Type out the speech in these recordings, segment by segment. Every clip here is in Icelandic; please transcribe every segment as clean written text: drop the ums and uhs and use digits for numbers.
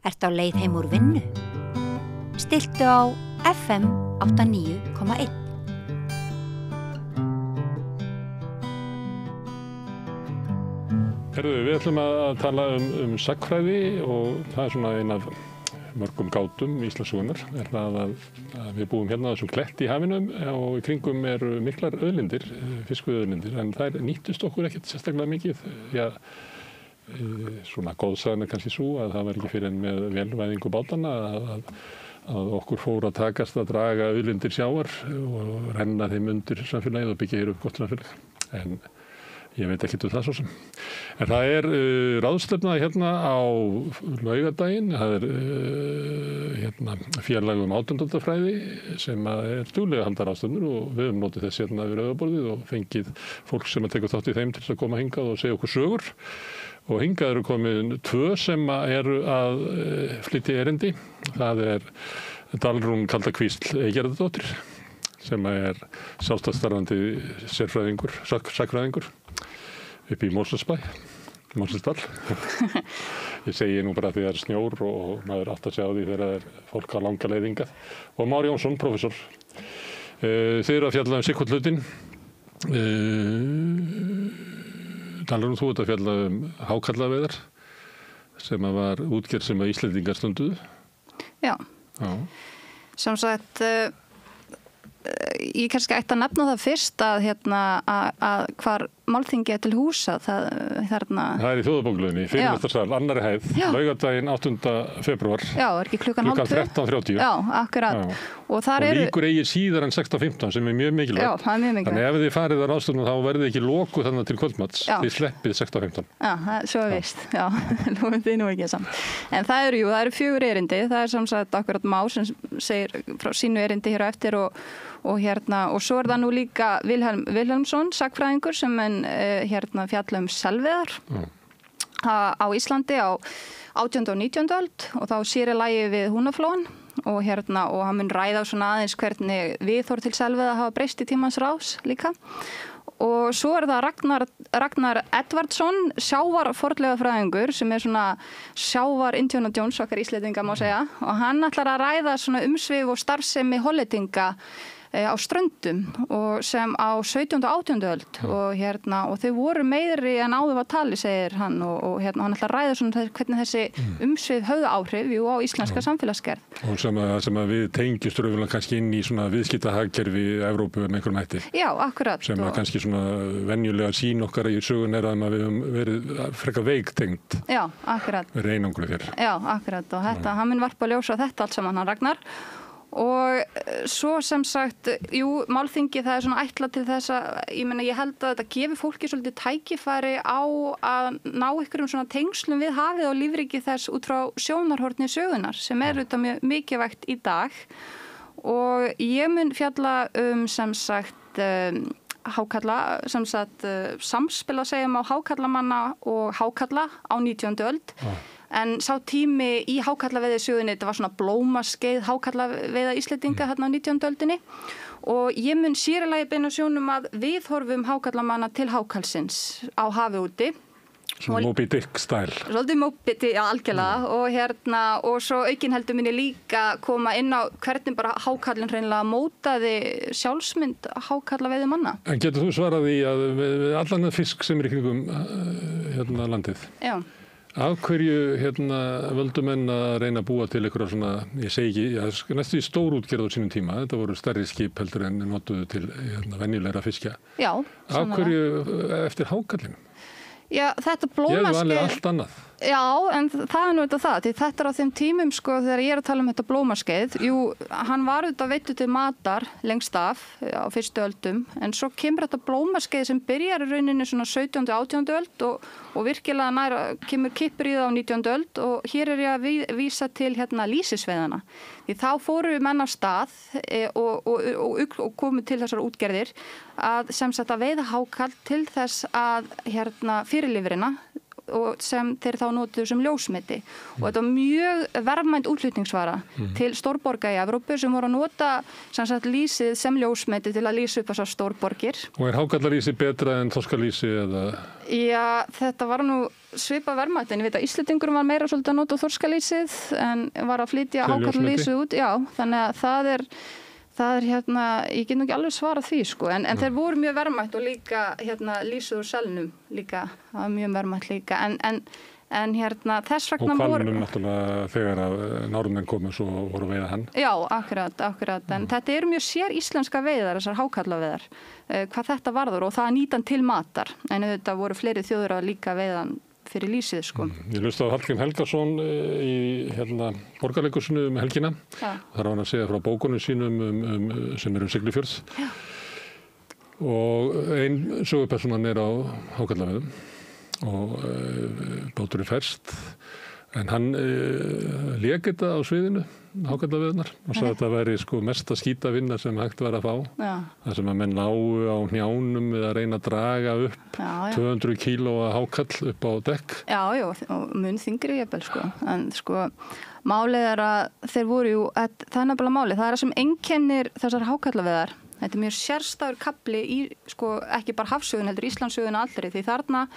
Ertu á leið heim úr vinnu? Stilltu á FM 89,1. Við ætlum að tala um sagnfræði og það svona ein af mörgum gátum íslenskunar er það að við búum hérna á þessum kletti í hafinu og í kringum eru miklar auðlindir, fiskveiðiauðlindir, en þær nýttust okkur ekkert sérstaklega mikið. Já, svona góðsagan kannski svo að það var ekki fyrir en með vélvæðingu bátanna að okkur fór að takast að draga auðlindir sjávar og renna þeim undir samfélagið og byggja hér upp gott samfélag. En ég veit ekki það svo sem. En það er ráðstefna hérna á laugardaginn. Það er hérna félag átjándaaldafræði sem er duglega að halda ráðstefnur og við höfum notið þess hérna við rauðaborðið og fengið fólk sem að tekur þátt í þeim til að koma hingað og segja okkur sögur. Og hingað eru komin 2 sem eru að flytja erindi. Það er Dalrún Kaldakvísl Eygerðardóttir sem er sjálfstætt starfandi sagnfræðingur upp í Mosfellsdal. Ég segi nú bara því það er snjór og maður átt að sjá því þegar það er fólk á langa leið hingað. Og Már Jónsson, prófessor. Þið eru að fjalla Sighvatshlutinn. Dalrún, þú ert að fjalla hákarlaveiðar sem var útgerð sem Íslendingar stunduðu. Já. Sem sagt, ég kannski ætti að nefna það fyrst að hvar málþingi er til húsa. Það er í Þjóðarbókhlöðunni, fyrirlestrarsal, annarri hæð, laugardaginn 8. febrúar. Já, er ekki klukkan 13:30. Já, akkurat. Já. Og lýkur eigi síðar en 16:15 sem er mjög mikilvægt. Já, það er mjög mikilvægt. Þannig ef þið farið á ráðstefnuna þá verðið ekki lokuð þannig til kvöldmats. Þið sleppið 16:15. Já, svo er víst. Já, þið nú ekki samt. En það eru 4 erindi. Það er sem sagt akkurat Már sem segir frá sínu erindi hér á eftir og svo er það nú líka Vilhelm Vilhelmsson, sagnfræðingur sem fjalla selveiðar á Íslandi á 18. og 19. öld og þá sér í lagi við Húnaflóann og hann mun ræða svona aðeins hvernig viðhorf til selveiða hafa breyst í tímans rás líka. Og svo er það Ragnar Edvardsson, sjávarfornleifafræðingur sem er svona sjávar Indiana Jones okkar Íslendinga má segja og hann ætlar að ræða svona umsvif og starfsemi Hollendinga á Ströndum og sem á 17. og 18. öld og þau voru meiri en áður var tali segir hann og hann ætlar að ræða svona hvernig þessi umsvið höfðu áhrif á íslenska samfélagsgerð. Og sem að við tengjumst raunverulega kannski inn í svona viðskiptahagkerfi Evrópu með einhverjum hætti. Já, akkurat. Sem að kannski svona venjulega sín okkar í sögun er að við höfum verið frekar veiktengt. Já, akkurat. Verið einangruð hér. Já, akkurat og hann mun varpa ljósa þetta allt saman hann Ragnar. Og svo sem sagt, málþingi það er svona ætlað til þess að, ég held að þetta gefi fólki svolítið tækifæri á að ná einhverjum svona tengslum við hafið og lífríki þess út frá sjónarhorni sögunar sem er auðvitað mjög mikilvægt í dag. Og ég mun fjalla sem sagt hákarla, sem sagt samspil að segjum á hákarlamanna og hákarla á 19. öld. En sá tími í hákarlaveiðisögunni, þetta var svona blómaskeið hákarlaveiða Íslendinga hérna á 19. öldinni og ég mun sér í lagi beina sjónum að við horfum hákarlamanna til hákarlsins á hafi úti. Svona Moby Dick stæl. Svolítið Moby Dick, já algjörlega og svo aukinheldur minni líka koma inn á hvernig bara hákarlinn hreinlega mótaði sjálfsmynd hákarlaveiðimanna. En getur þú svarað í að við allan fisk sem er í kringum landið? Já. Af hverju völdu menn að reyna að búa til einhverja svona, ég segi ekki, næstu í stórútgerð á sínum tíma, þetta voru stærri skip heldur en notuðu til venjulegra fiskja. Já. Af hverju eftir hákarlinum? Já, þetta blómaskeið. Ég hef alveg allt annað. Já, en það er nú það, því þetta er á þeim tímum þegar ég er að tala þetta blómaskeið. Hann var veittur til matar lengst af á fyrstu öldum, en svo kemur þetta blómaskeið sem byrjar í rauninni svona 17. og 18. öld og virkilega kemur kippur í það á 19. öld og hér er ég að vísa til lýsisveiðana. Því þá fóru menn á stað og komu til þessar útgerðir að sem sagt að veiða hákarl til þess að fyrirlifrina og sem þeir þá notuðu sem ljósmeti og þetta var mjög verðmæt útflutningsvara til stórborga í Evrópu sem voru að nota sem sagt lýsið sem ljósmeti til að lýsa upp þessar stórborgir. Og hákarlalýsi betra en þorskalýsi eða? Já, þetta var nú svipa verðmætt en ég veit að Íslendingurum var meira svolítið að nota þorskalýsið en var að flytja hákarlalýsið út. Já, þannig að það er ég get nú ekki alveg svarað því sko, en þeir voru mjög verðmætt og líka lýsuð úr selnum líka, það var mjög verðmætt líka, en þess vegna voru... Og hvalnum náttúrulega þegar að Norðmenn komu svo voru veiða hann. Já, akkurat, en þetta eru mjög sér íslenska veiðar, þessar hákarlaveiðar, hvað þetta varður og það að nýta hann til matar, en þetta voru fleiri þjóður að líka veiðan fyrir lýsið sko. Ég hlustaði á Hallgrím Helgason í Borgarleikhúsinu helgina. Já. Þar var hann að segja frá bókunum sínum sem eru Siglufjörð. Já. Og ein sögupersonan á hákarlaveiðum og báturinn ferst. En hann lék þetta á sviðinu, hákarlaveiðarnar, og sagði að þetta væri sko mesta skítavinna sem hægt var að fá. Já. Það sem að menn lágu á hnjánum við að reyna að draga upp 200 kílóa hákarl upp á dekk. Já, og mun þyngri jafnvel sko. En sko, málið er að þeir voru það er nefnilega málið, það er að sem einkennir þessar hákarlaveiðar. Þetta er mjög sérstæður kapli í, sko, ekki bara hafsögun, heldur Íslandssögun allri, því þarna,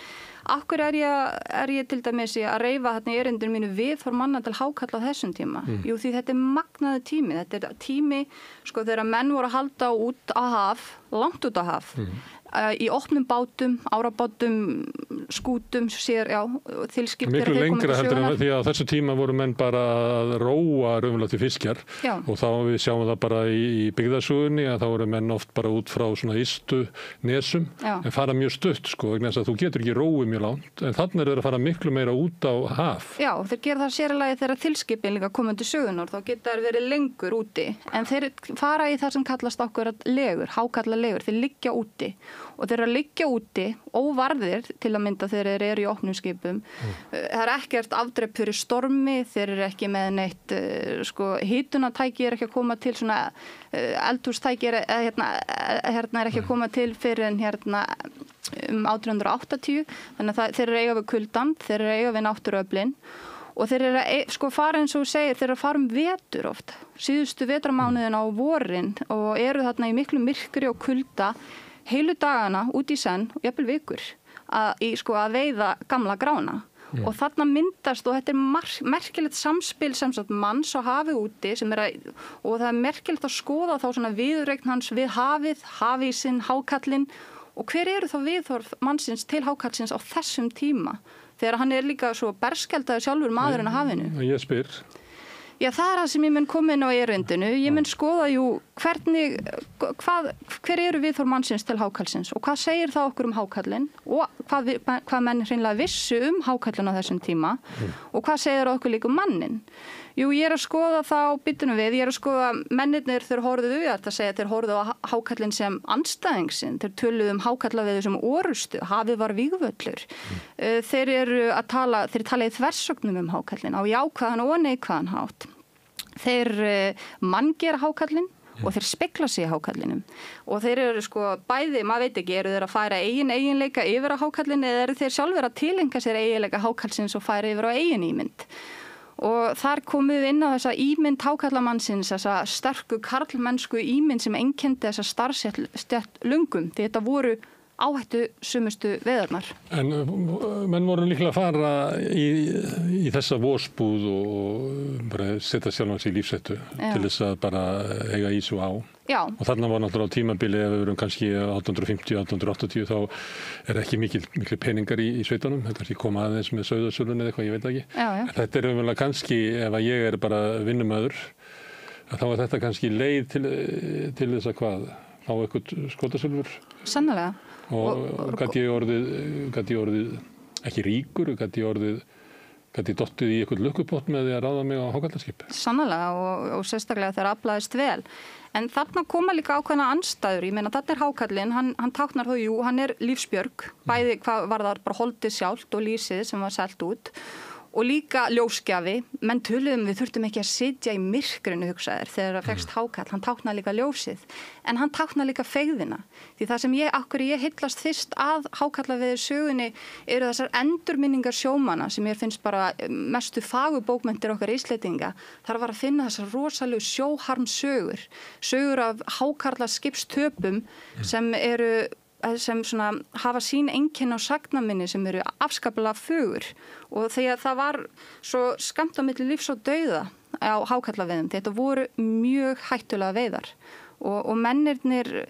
akkur er ég til dæmis að reyfa þarna í erindinu mínu viðhorf manna til hákarla á þessum tíma? Jú, því þetta er magnaði tími, þetta er tími, sko, þegar menn voru að halda út á haf, langt út á haf, í opnum bátum, árabátum, skútum, þilskip. Miklu lengra heldur en því að á þessu tíma voru menn bara að róa raunverulega til fiskjar. Já. Og þá við sjáum það bara í byggðasögunni að þá voru menn oft bara út frá svona ystu nesum, en fara mjög stutt sko, vegna þess að þú getur ekki róið mjög langt, en þannig er þeir að fara miklu meira út á haf. Já, þeir gera það sérlega þegar þilskipin líka komandi sögunar, þá geta þeir verið lengur úti, en þeir fara í það sem kallast okkur legur, hákarlalegur, þeir liggja úti. Og þeir eru að liggja úti, óvarðir til að mynda þegar þeir eru í opnum skipum. Það er ekkert afdrepp fyrir stormi, þeir eru ekki með neitt, sko, hitunatæki er ekki að koma til svona, eldhústæki er ekki að koma til fyrir en 1880, þannig að þeir eru eiga við kuldan, þeir eru eiga við náttúruöflin og þeir eru sko fara eins og þú segir, þeir eru að fara vetur oft, síðustu vetramánuðin á vorin og eru þarna í miklu myrkri og kulda heilu dagana út í senn og jafnvel vikur að veiða gamla grána. Og þarna myndast, og þetta er merkilegt samspil sem sagt manns og hafið úti og það er merkilegt að skoða þá svona viðureign hans við hafísinn, hákarlinn og hver eru þá viðhorf mannsins til hákarlsins á þessum tíma þegar hann er líka svo berskjaldaður sjálfur maðurinn á hafinu. Ég spyr. Já, það er það sem ég mun koma inn á erindinu. Ég mun skoða hver eru viðhorf mannsins til hákarlsins og hvað segir það okkur hákarlinn og hvað menn hreinlega vissu hákarlinn á þessum tíma og hvað segir okkur líka mannin. Jú, ég er að skoða ég er að skoða mennirnir þeir horfðu við að segja þeir horfðu á hákarlinn sem andstæðingsinn, þeir töluðu hákarlaveiðu sem orustu, hafið var vígvöllur. Þeir eru að tala í þversögnum hákarlinn á jákvæðan og neikvæðan hátt. Þeir manngera hákarlinn og þeir spegla sig í hákarlinum og þeir eru sko bæði, maður veit ekki, eru þeir að færa eiginleika yfir á hákarlinn eða eru þeir sjálfur að tilengja sér eiginleika hákarlsins og færa yfir á eigin ímynd. Og þar komum við inn á þessa ímynd hákarlamannsins, þessa sterku karlmennsku ímynd sem einkenndi þessa starfstétt lungum, því þetta voru áhættu sumustu veiðarnar. En menn voru líklega að fara í þessa vosbúð og bara setja sjálfans í lífsettu til þess að bara eiga í svo á. Já. Og þarna var náttúrulega á tímabili ef við verum kannski 1850, 1880 þá er ekki mikil peningar í sveitunum. Þetta er ekki koma aðeins með sauðasölun eða eitthvað, ég veit ekki. Já. Þetta er umverulega kannski, ef að ég er bara vinnumæður, þá er þetta kannski leið til þess að hvað? Fá eitthvað skotasölfur. Sannlega. Og gæti ég orðið ekki ríkur, gæti ég dottið í eitthvað lukkupott með því að ráða mig á hákarlaskip. Sannlega og sérstaklega þegar aflaðist vel. En þarna koma líka ákveðna andstæður. Ég meina þarna er hákarlinn, hann táknar þó, hann er lífsbjörg, bæði hvað var það bara holdið sjálft og lýsið sem var selt út. og líka ljósgjafi, menn töluðum við þurftum ekki að sitja í myrkrinu hugsaðir þegar það fekst hákarl, hann táknaði líka ljósið en hann táknaði líka feigðina því það sem ég heillast fyrst að hákarlaveður sögunni eru þessar endurminningar sjómanna sem ég finnst bara mestu fagubókmenntir okkar Íslendinga, þar var að finna þessar rosalegu sögur af hákarla skipstöpum sem svona hafa sín einkenni á sagnaminni sem eru afskaplega fögur og þegar það var svo skammt á milli lífs og dauða á hákarlaveiðum, þetta voru mjög hættulega veiðar og mennirnir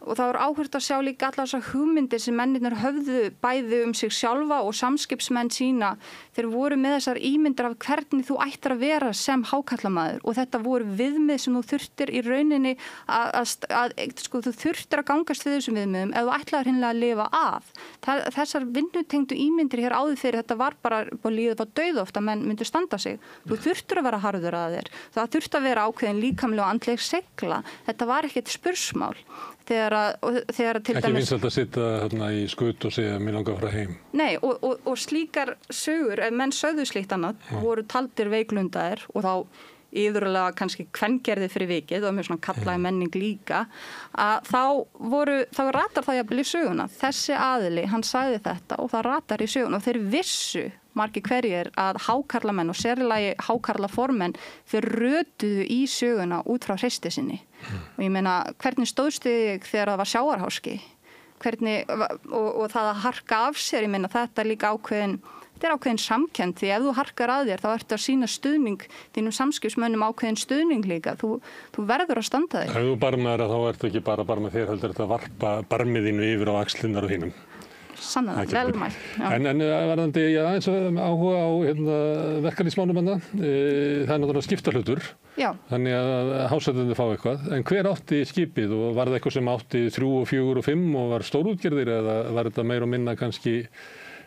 og það var áhugavert að sjá líka allar þessar hugmyndir sem mennirnir höfðu bæði sig sjálfa og samskipsmenn sína þeir voru með þessar ímyndir af hvernig þú ættir að vera sem hákarlamaður og þetta voru viðmið sem þú þurftir í rauninni sko, þú þurftir að gangast við þessum viðmiðum ef þú ætlaðir hinnlega að lifa af. Þessar vinnutengdu ímyndir hér áður fyrir þetta var bara líðið var dauð oft að menn myndu standa sig. Þú þurftir að vera harður að þér. Það þurfti að vera ákveðin líkamlega og andleg segla. Þetta var ekkert spursmál. Þegar til ekki vinsælt að sitja þarna í skut og segja mér langar að fara heim. Nei, og slíkar sögur, ef menn sögðu slíkt annað, voru taldir veiklundaðir og þá yfirlega kannski kvengerði fyrir vikið og mjög svona kallaði menning líka, að þá ratar það jafnvel í söguna. Þessi aðili, hann sagði þetta og það ratar í söguna og þeir vissu margir hverjir að hákarlamenn og sérlagi hákarlaformenn þeir rötuðu í söguna út frá hreisti sinni. Og ég meina, hvernig stóðstu þig þegar það var sjávarháski? Og það að harka af sér, ég meina, þetta er líka ákveðin samkennd því ef þú harkar að þér þá ertu að sýna stuðning þínum samskipsmönnum ákveðin stuðning líka. Þú verður að standa þig. Ef þú barmar þá ertu ekki bara barmað þér, heldur þetta að varpa barmiðinu yfir á axlinnar og hinum. Sannlega, velmælt. En varðandi aðeins áhuga á verkalýðsmálum það er náttúrulega skiptahlutur. Já. Þannig að hásættendur fá eitthvað. En hver átti skipið og var það eitthvað sem átti 3 og 4 og 5 og var stórútgerðir eða var þetta meira og minna kannski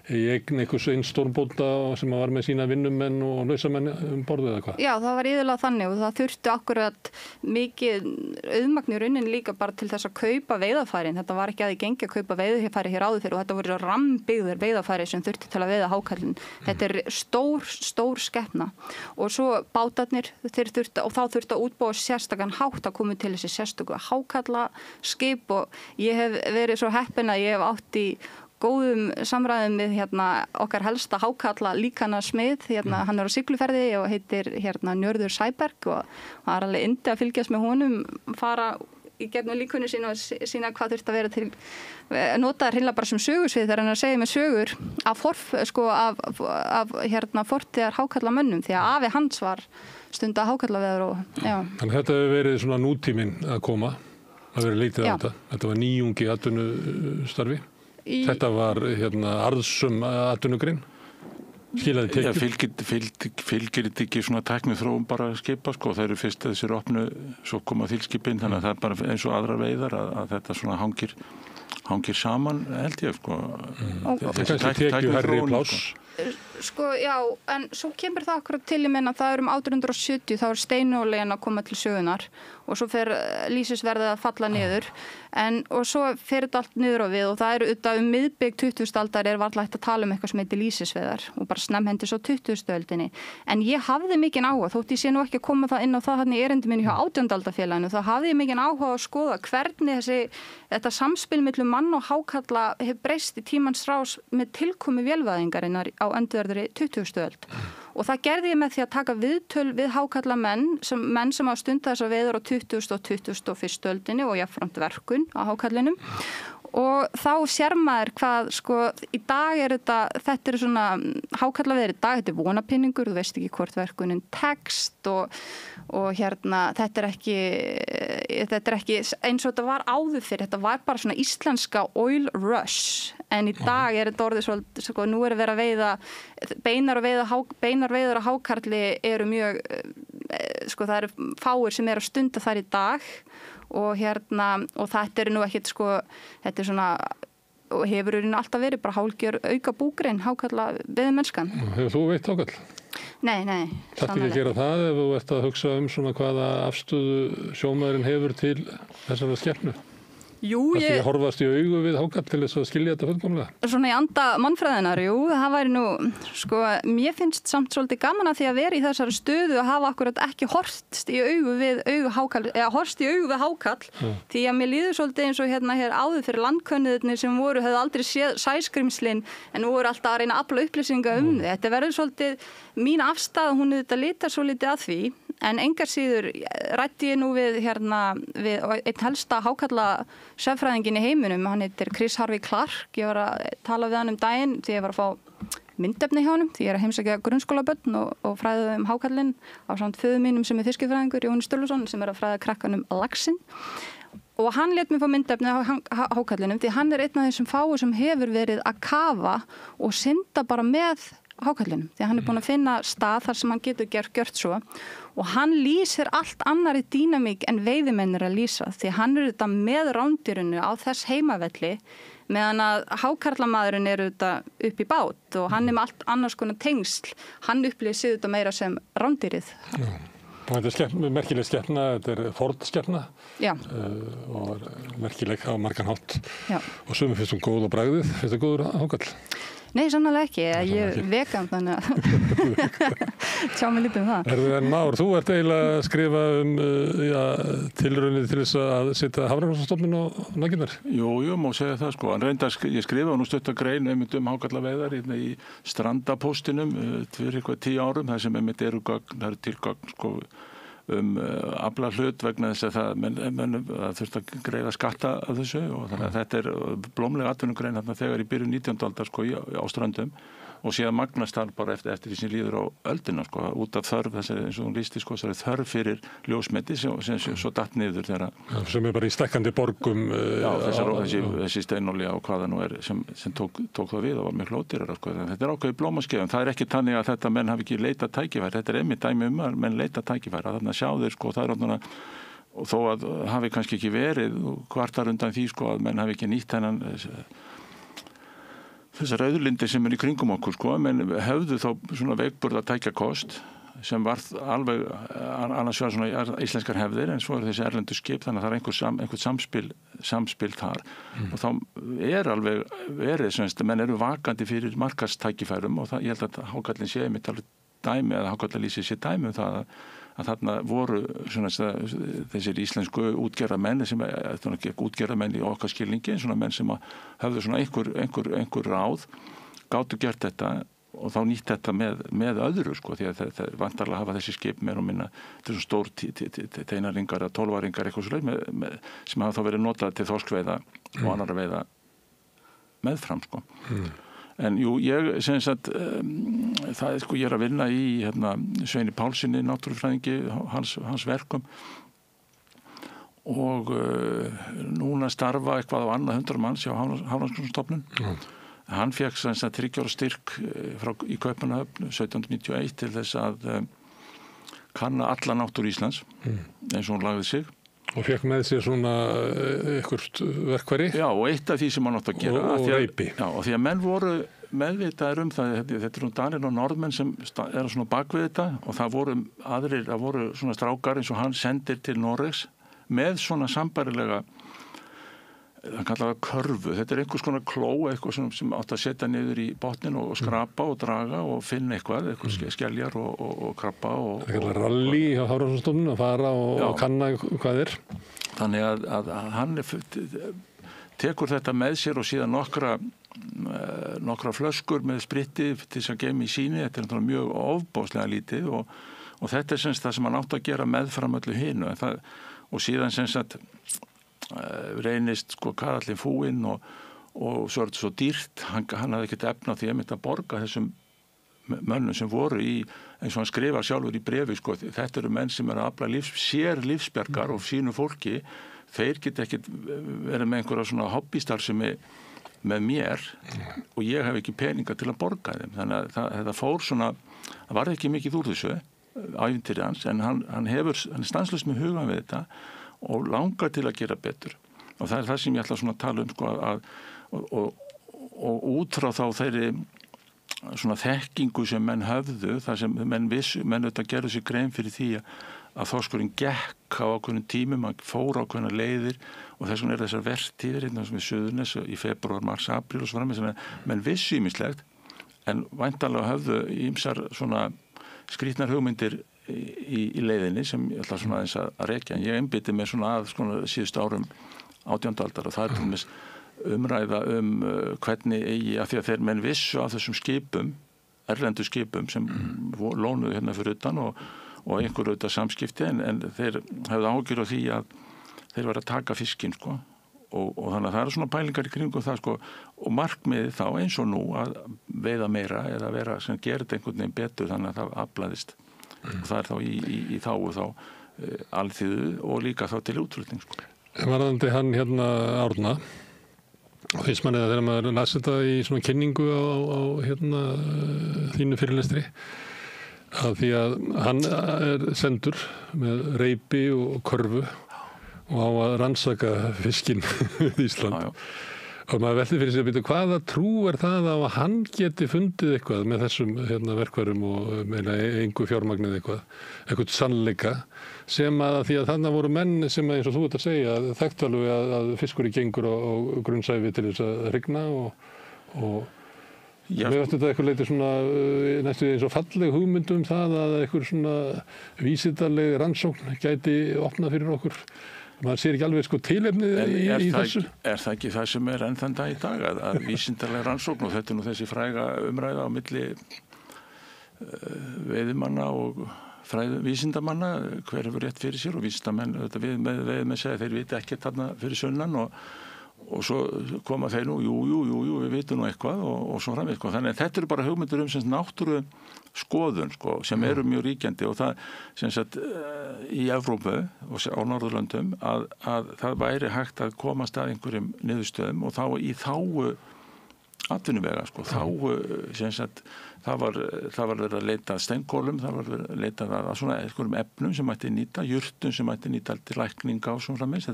í eign einhvers eins stórbóta sem var með sína vinnumenn og lausamenn borðið eða hvað? Já, það var iðulega þannig og það þurfti akkurat mikið auðmagn í rauninni líka bara til þess að kaupa veiðarfærin. Þetta var ekki að því gengi að kaupa veiðarfæri hér áður fyrir og þetta voru rammbyggðir veiðarfæri sem þurfti til að veiða hákarlinn. Þetta er stór skepna og svo bátarnir þeir þurfti og þá þurfti að útbúa sérstakann hátt að koma til þessi sérstöku hákarlaskip og ég hef verið svo heppin að ég hef átt í góðum samræðum við okkar helsta hákarla líkana smið, hann er á sigluferði og heitir Njörður Sæberg og það er alveg yndi að fylgjast með honum, fara í gegnum líkunni sína og sína hvað þurft að vera til nota hreinlega bara sem sögursvið þegar hann er að segja með sögur af fortíðar hákarlamönnum því að afi hans var stunda hákarlaveður og já. Þannig þetta hefur verið svona nútíminn að koma, að vera leitið á þetta. Þetta var nýjungi atvinnustarfi. Þetta var arðsum atvinnugrein. Skilaði tekjum. Fylgir þetta ekki svona tæknið þróum bara skipa sko. Það eru fyrst að þessir opnu svo koma þilskipin þannig að það er bara eins og aðrar veiðar að þetta svona hangir saman held ég sko. Þessi tekju hærri pláss. Sko já, en svo kemur það akkurat til ég meina það um 1870 þá er steinólegin að koma til sögunar og svo fer lýsisverðið að falla niður og svo fer þetta allt niður á við og það eru auðvitað miðbik 20. aldar er varla hægt að tala þetta sem heitir lýsisveðar og bara snemhendi svo 20. öldinni en ég hafði mikinn áhuga þótt ég sé nú ekki að koma það inn á það í erindi minni hjá 18. aldarfélaginu þá hafði ég mikinn áhuga að skoða hvernig þetta samspil millum mann og hákarla hefur breyst í tímans rás með tilkomu vélvæðingarinnar á endurverðri 20. öld. Og það gerði ég með því að taka viðtöl við hákarlamenn sem hafa stundað þessar veiðar á 20. og 21. öldinni og jafnframt verkun á hákarlinum. Og þá sér maður hvað, sko, í dag þetta er svona hákarlaveiðar í dag, þetta er vonapinningur, þú veist ekki hvort verkunin tekst og þetta er ekki eins og þetta var áður fyrir, þetta var bara svona íslenska oil rush, en í dag þetta orðið svolítið, sko, nú er verið að veiða, beinar veiðar á hákarli eru mjög, sko, það eru fáir sem eru að stunda þar í dag, og þetta er nú ekkert sko, þetta er svona og hefur alltaf verið bara hálfgjör auka búgrein hákarla veiðimennskan. Hefur þú veitt hákarl? Nei. Þarftu ekki að gera það ef þú ert að hugsa svona hvaða afstöðu sjómaðurinn hefur til þessara skepnu? Jú, ég horfast í augu við Hákarl til þess að skilja þetta fullkomlega. Svona í anda mannfræðinar, jú, það væri nú, sko, mér finnst samt svolítið gaman að því að vera í þessari stöðu að hafa akkurat ekki horfst í augu við Hákarl, eða horfst í augu við Hákarl, því að mér líður svolítið eins og hérna hér áður fyrir landkönnuðirnir sem hefðu aldrei séð sæskrimslin en nú voru alltaf að reyna að afla upplýsinga þið. Þetta verður svolítið mín afstæða, hún þetta litar svolítið að því. En engar síður rætti ég nú við einn helsta hákarla sérfræðingin í heiminum, hann heitir Chris Harvey Clark, ég var að tala við hann daginn því ég var að fá myndefni hjá honum, því ég er að heimsækja grunnskólabörn og fræða hákarlinn á samt föður mínum sem fiskifræðingur, Jóhannes Sturluson, sem er að fræða krakkanum laxinn. Og hann lét mér fá myndefni á hákarlinum því hann er einn af þessum fáu sem hefur verið að kafa og synda bara með hákarlinum, því að hann er búin að finna stað þar sem hann getur gjört svo og hann lýsir allt annari dýnamík en veiðimennir að lýsa, því hann er þetta með rándýrunu á þess heimavelli meðan að hákarlamaðurinn er þetta upp í bát og hann er með allt annars konar tengsl, hann upplýðir sig þetta meira sem rándýrið. Og þetta er merkileg skepna, þetta er fornskepna og merkileg á margan hátt og sumir finnst góð á bragðið, finnst það góður hákarl? Nei, sannlega ekki. Ég er vegan, þannig að tjá mig lítið það. En Már, þú ert eiginlega að skrifa tilraunir til þess að setja Hafrannsóknastofnun á laggirnar? Jú, má segja það sko. Ég skrifaði nú stutta grein hákarlaveiðar í Strandapóstinum fyrir eitthvað 10 árum, það sem eru til gögn sko afla hlut vegna þess að það þurfti að greiða skatta af þessu og þannig að þetta er blómlega atvinnugrein þegar í byrjun 19. aldar sko á Ströndum og síðan magnast það bara eftir því sem líður á öldina sko út af þörf þessari eins og hún lýsti sko þessari þörf fyrir ljósmeti sem svo datt niður þegar sem er bara í stekkandi borgum þessi steinolía og hvaða nú er sem tók það við og var mjög ódýrara sko þetta er ákveðið blómaskeiðum það er ekki þannig að þetta menn hafi ekki leitað tækifæri þetta er einmitt dæmi að menn leita tækifæri þannig að sjá þeir sko það er og þó að hafi kannski ekki verið kvartar undan því sko að menn hafi ekki nýtt hennan þessar auðlindir sem er í kringum okkur sko, menn höfðu þá svona veikburða tækjakost sem var alveg annars vegar svona íslenskar hefðir en svo er þessi erlendu skip þannig að það er einhvert samspil þar og þá er alveg verið semst menn eru vakandi fyrir markastækifærum og ég held að hákarlinn sé einmitt alveg dæmi eða hákarlalýsi sé dæmi það að þarna voru svona þessir íslensku útgerðarmenn sem útgerðarmenn í okkar skilningi svona menn sem höfðu svona einhver ráð gátu gert þetta og þá nýtt þetta með öðru sko því að það vantarlega hafa þessi skip meira og minna þessum stór teinaringar eða 12-aringar eitthvað svoleið sem hafa þá verið notað til þorskveiða og annarra veiða meðfram sko. En jú, ég sem sagt það er sko ég er að vinna í Sveini Pálssyni náttúrufræðingi hans verkum og núna starfa eitthvað á annað 100 manns hjá Hafrannsóknastofnun. Hann fékk sem sagt 3 ára styrk í Kaupmannahöfn 1791 til þess að kanna alla náttúru Íslands eins og hún lagði sig. Og fekk með sér svona eitthvað verkfæri? Já, og eitt af því sem hann átt að gera. Og reipi. Já, og því að menn voru meðvitaðir það, þetta eru Danir og Norðmenn sem eru svona bakvið þetta og það voru svona strákar eins og hann sendir til Noregs með svona sambærilega, það kallaði körfu, þetta er einhvers konar kló, eitthvað sem átt að setja niður í botnin og skrapa og draga og finna eitthvað skeljar og krabba. Það kallar rally á Hafrannsóknastofnun að fara og kanna hvað er. Þannig að hann tekur þetta með sér og síðan nokkra flöskur með spritti til þess að geyma í síni, þetta er mjög ofboðslega lítið og þetta er semst það sem hann átt að gera meðfram öllu hinu og síðan semst að reynist sko karallinn fúinn og svo er þetta svo dýrt hann hafði ekkert efna því að borga þessum mönnum sem voru í eins og hann skrifar sjálfur í brefi sko, þetta eru menn sem eru að afla sér lífsbjargar og sínu fólki þeir geta ekkert verið með einhverja svona hobbystarfsemi með mér og ég hef ekki peninga til að borga þeim þannig að þetta fór svona það var ekki mikið úr þessu ævintýri hans en hann er stanslaust með hugan við þetta og langar til að gera betur og það er það sem ég ætla svona að tala sko og út frá þá þeirri svona þekkingu sem menn höfðu þar sem menn auðvitað gerðu sér grein fyrir því að þorskurinn gekk á ákveðnum tímum, hann fór ákveðnar leiðir og þess vegna þessar vertíðir hérna sem við Suðurnes í febrúar, mars, apríl og svo framvegis, menn vissu ýmislegt en væntanlega höfðu ýmsar svona skrýtnar hugmyndir í leiðinni sem ég ætla svona aðeins að rekja en ég einbytti mér svona að svona síðustu árum 18. aldar og það til dæmis umræða hvernig eigi að því að þeir menn vissu af þessum skipum, erlendu skipum sem lónuðu hérna fyrir utan og einhver auðvitað samskipti en þeir hefðu áhyggjur á því að þeir var að taka fiskinn sko og þannig að það svona pælingar í kringum það sko og markmiðið þá eins og nú að veiða meira eða vera sem gerir einhvern veginn betur þannig að það aflaðist og það þá í þá alþýðu og líka þá til útflutning sko. Varðandi hann hérna Árna og finnst manni að þegar maður las þetta í svona kynningu á hérna þínu fyrirlestri að því að hann sendur með reipi og körfu og á að rannsaka fiskinn í Ísland. Og maður velti fyrir sig að byrja hvaða trú það á að hann geti fundið eitthvað með þessum verkfærum og engu fjármagnið eitthvað sannleika sem að því að þarna voru menn sem eins og þú ert að segja þekktu alveg að fiskur gengur á grunnsæfi til þess að hrygna og mér veist þetta eitthvað leiti svona næstu eins og falleg hugmyndum það að eitthvað svona vísindaleg rannsókn gæti opnað fyrir okkur. Maður sér ekki alveg sko tilefnið í þessu. Er það ekki það sem enn þann dag í dag að vísindalega rannsókn og þetta nú þessi fræga umræða á milli veiðimanna og vísindamanna hver hefur rétt fyrir sér og vísindamenn við segja þeir viti ekki þarna fyrir sunnan og svo koma þeir nú, jú, við vitum nú eitthvað og svo framvegis sko. Þannig að þetta eru bara hugmyndir sem náttúru skoðun sko, sem eru mjög ríkjandi og það sem sagt í Evrópu og á Norðurlöndum að það væri hægt að komast að einhverjum niðurstöðum og þá í þágu atvinnuvega sko, þágu sem sagt það var verið að leita að steinkólum, það var verið að leita að svona einhverjum efnum sem mætti nýta, jurtum sem mætti nýta til lækninga og svona framvegis,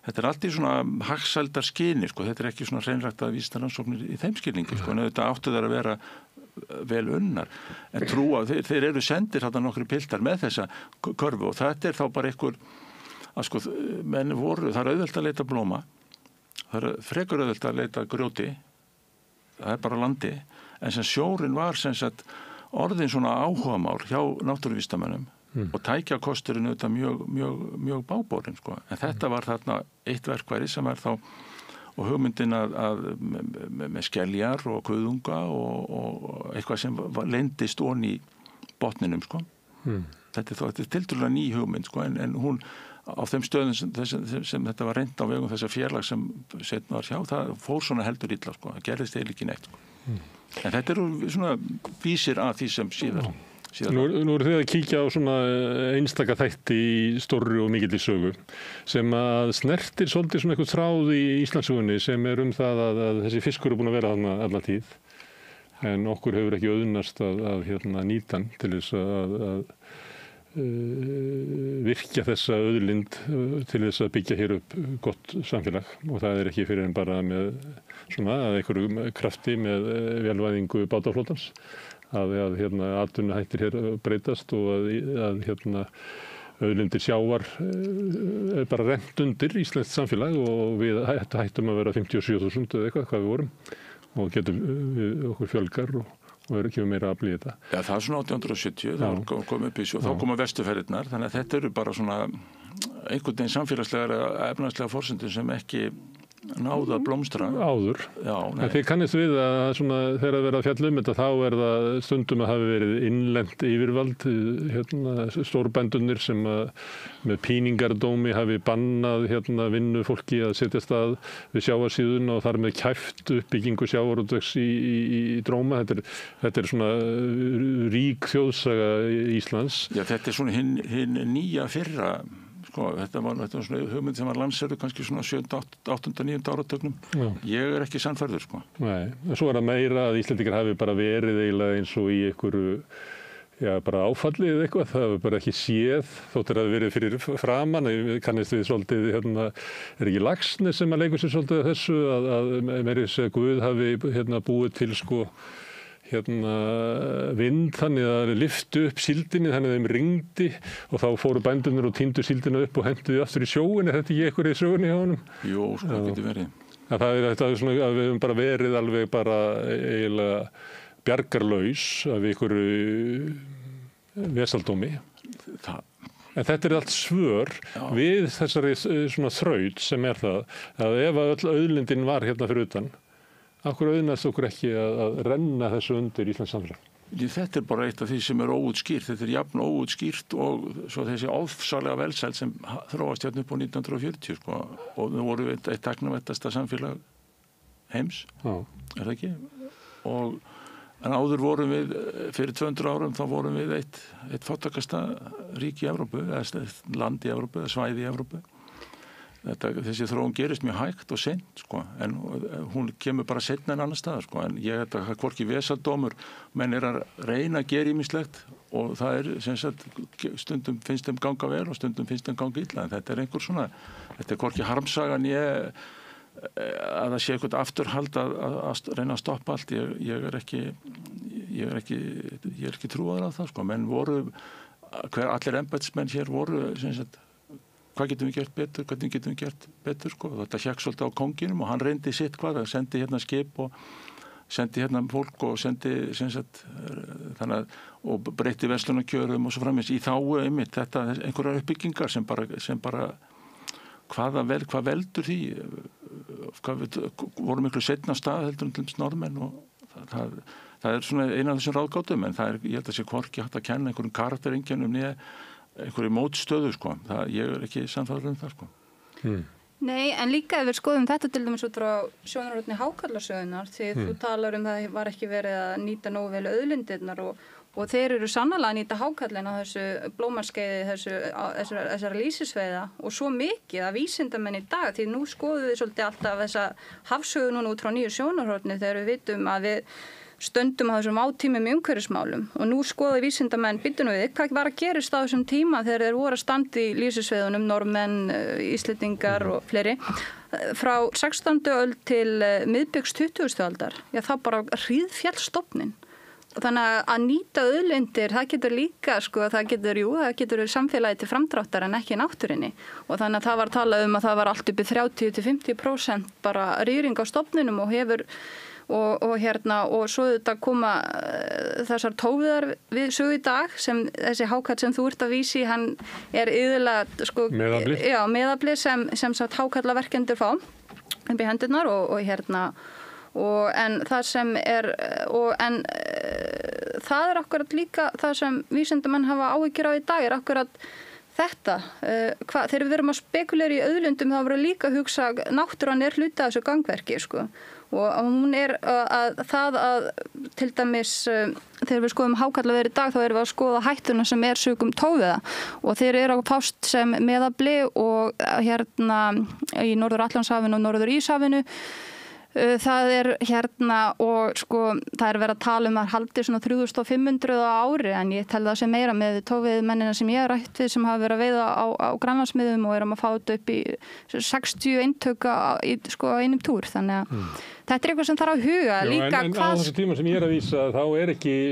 þetta er allt í svona hagsældar skyni sko, þetta er ekki svona hreinræktað vísindarannsóknir í þeim skilningi sko, en þetta áttu þær að vera vel unnar, en trúa þeir eru sendir þarna nokkri piltar með þessa körfu og þetta er þá bara einhver að sko, menn voru, það er auðvelt að leita blóma, það er frekar auðvelt að leita grjóti, það er bara landi, en sem sjórin var sem sagt orðin svona áhugamál hjá náttúruvísindamönnum og tækjakosturinn auðvitað mjög báborinn sko. En þetta var þarna eitt verkværi sem þá og hugmyndin með skeljar og kuðunga og eitthvað sem leyndist onni í botninum sko. Þetta er tiltölulega ný hugmynd sko, en hún á þeim stöðum sem þetta var reynt á vegum þessa félag sem seinna var hjá, það fór svona heldur illa sko, það gerðist eiginlega ekki neitt sko. En þetta eru svona vísir að því sem síðar. Nú eru þið að kíkja á svona einstaka þætti í stórri og mikilli sögu sem að snertir svolítið svona eitthvað þráð í Íslandssögunni sem það að þessi fiskur er búin að vera þarna alla tíð en okkur hefur ekki auðnast að nýta hann til þess að virkja þessa auðlind til þess að byggja hér upp gott samfélag og það er ekki fyrir en bara með svona að einhverjum krafti með velvæðingu bátaflotans að atvinnuhættir hér breytast og að auðlindir sjávar er bara rennt undir íslenskt samfélag og við hættum að vera 57.000 eða eitthvað hvað við vorum og getum okkur fjölgar og kemur meira afl í þetta. Já, það er svona 1870, þá kom upp í sjó, þá koma vestuferðirnar, þannig að þetta eru bara svona einhvern veginn samfélagslega efnahagslega forsendum sem ekki náðu að blómstra áður. Já, en þið kannist við að svona, þegar verða að fjalla þetta þá það stundum að hafi verið innlent yfirvald stórbændurnir sem með píningardómi hafi bannað vinnu fólki að setjast að við sjávarsíðun og þar með kæft uppbyggingu sjávarútvegs í dróma. Þetta er svona rík þjóðsaga Íslands. Já, þetta er svona hinn nýja fyrra sko, þetta var svona hugmynd sem var lanseruð kannski svona 7., 8., 9. áratögnum. Ég er ekki sannfærður sko. Nei, en svo það meira að Íslendingar hafi bara verið eiginlega eins og í einhverju bara áfallið eða eitthvað, það hefur bara ekki séð þóttir að verið fyrir framan, kannist við svolítið, er ekki Laxness sem að leikur sér svolítið þessu að meiri segja Guð hafi búið til sko vind þannig að það lyftu upp síldinni þannig að þeim ringdi og þá fóru bændurnir og tíndu síldina upp og henduðu aftur í sjóin. Er þetta ekki einhverju í sögunni hjá honum? Jú, sko, getur verið. Þetta er svona að við höfum bara verið alveg bara eiginlega bjargarlaus af einhverju vesaldómi. En þetta allt svör við þessari svona þraut sem það að ef öll auðlindin var hérna fyrir utan, af hverju auðnast okkur ekki að renna þessu undir Íslands samfélag? Þetta bara eitt af því sem óútskýrt. Þetta jafn óútskýrt og svo þessi ofsalega velsæld sem þróast hérna upp á 1940 sko. Og það voru eitt tæknivættasta samfélag heims, það ekki? En áður vorum við, fyrir 200 árum, þá vorum við eitt fátækasta ríki í Evrópu, eða land í Evrópu, eða svæði í Evrópu. Þessi þróun gerist mjög hægt og seint, sko, en hún kemur bara seinna en annar staðar, sko, en þetta er hvorki vesaldómur, menn að reyna að gera ýmislegt og það sem sagt, stundum finnst þeim ganga vel og stundum finnst þeim ganga illa, en þetta einhver svona, þetta hvorki harmsagan að það sé eitthvað afturhald að reyna að stoppa allt. Ég er ekki trúaður á það, sko, menn voru, allir embættismenn hér voru, sem sagt, hvað getum við gert betur, hvernig getum við gert betur, sko. Þetta hékk svolítið á konginum og hann reyndi sitt það sendi hérna skip og sendi hérna fólk og sendi, sem sagt, þannig að, og breytti verslunarkjörum og svo framins í þágu einmitt þetta einhverjar uppbyggingar sem bara hvað veldur því, voru miklu seinna stað heldur til norðmenn og það er svona eina af þessum ráðgátum, en ég held að sé hvorki hægt að kenna einhverjum karaktereinkenum né einhverju mótstöðu, sko. Ég er ekki sannfærður það, sko. Nei, en líka ef við skoðum þetta til dæmis út frá sjónarhorni hákarlasögunar, því þú talar það var ekki verið að nýta nógu vel auðlindirnar og þeir eru sannarlega að nýta hákarlinn á þessu blómarskeiði, þessara lýsisveiða og svo mikið að vísindamenn í dag, því nú skoðum við svolítið alltaf þessa hafsögu núna út frá nýju sjónarhorni þegar við vitum að við stöndum á þessum átímum í umhverfismálum og nú skoða vísindamenn býtum við hvað var að gerast á þessum tíma þegar þeir voru að standa í lýsisveiðunum, Norðmenn, Íslendingar og fleiri frá 16. öld til miðbyggs 20. aldar. Já, það bara hríðfjall stofninn. Þannig að nýta auðlindir, það getur líka, sko, það getur samfélagi til framdráttar en ekki náttúrinni. Og þannig að það var talað að það var allt uppi 30-50% bara rýring á stofninum og hefur, og svo þetta koma þessar tófiðar við sögu í dag sem þessi hákarl sem þú ert að vísi, hann iðulega, sko, meðafli sem sagt hákarlaverkendur fá upp í hendurnar en það sem það akkurat líka það sem vísindamenn hafa áhyggjur á í dag akkurat þetta. Þegar við erum að spekulera í auðlindum þá verður líka að hugsa náttúran hluti af þessu gangverki, sko. Og hún að til dæmis þegar við skoðum hákarlaveður í dag þá erum við að skoða hættuna sem sökum tófiða og þeir eru að fást sem meðafli og í Norður-Atlantshafinu og Norður-Íshafinu. Það og sko það verið að tala að haldi svona 3500 á ári en ég tel það sem meira með tófiðmennina sem ég rætt við sem hafa verið að veiða á grannlandsmiðum og erum að fá þetta upp í 60 eintök sko á einum túr þannig að þetta eitthvað sem þarf að huga líka en á þessu tíma sem ég að vísa þá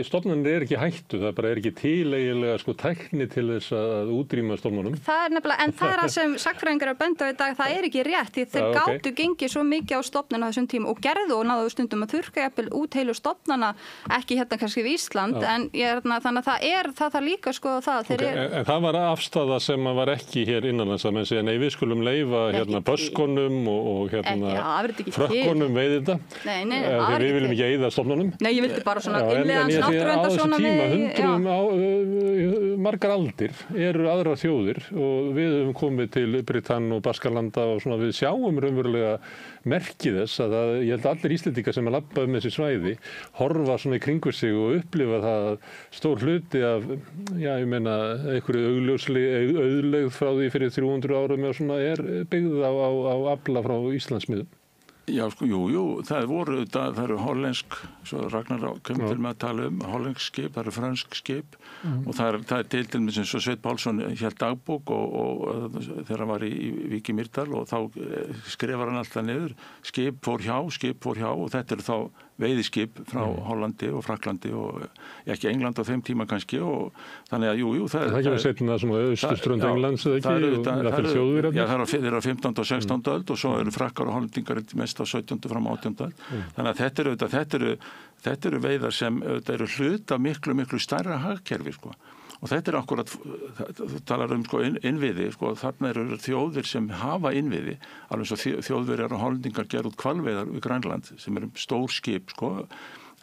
stofnanir ekki hættu, það bara ekki til eiginlega sko tækni til þess að útrýma stofnunum. Það nefnilega, en það sem sagnfræðingar að benda á í dag, það ekki rétt því þeir gátu gengið svo mikið á stofnun á þessum tíma og gerðu og náðu stundum að þurrka jafnvel út heilu stofnana, ekki kannski við Ísland, en þannig að það líka sko það. En það var afstaða sem var ekki hér innanlands að menn segja, nei við skulum leyfa böskunum og frökkunum veiði þegar við viljum ekki eyða stofnunum. Nei, ég vildi bara svona innlegans náttúruverndarsjónarmiði. Margar aldir eru aðrar þjóðir og við höfum komið til Britann og Baskarlanda og svona við sjáum raunverulega merkið þess að ég held að allir Íslendingar sem labba þessi svæði horfa svona í kringu sig og upplifa það stór hluti af, ég meina, einhverju auðlegð frá því fyrir 300 árum og svona byggð á afla frá Íslandsmiðum. Já, sko, jú, það eru hollensk, svo Ragnar kemur til með að tala hollensk skip, það eru fransk skip og það er til dæmis eins og Sveinn Pálsson hélt dagbók og þegar hann var í Vík í Mýrdal og þá skrifar hann alltaf niður, skip fór hjá og þetta eru þá veiðiskip frá Hollandi og Fraklandi og ekki England á þeim tíma kannski og þannig að jú það er ekki setna svona austurströnd Englands eða ekki og það fyrir Þjóðverjarnir. Já, það eru á 15. og 16. öld og svo eru Frakkar og Hollendingar mest á 17. fram 18. öld. Þannig að þetta eru veiðar sem eru hlut af miklu stærra hagkerfi sko. Og þetta akkurat, þú talar sko innviði, sko, þarna eru þjóðir sem hafa innviði, alveg svo Þjóðverjar og Hollendingar gerðu út hvalveiðar við Grænland sem eru stór skip, sko.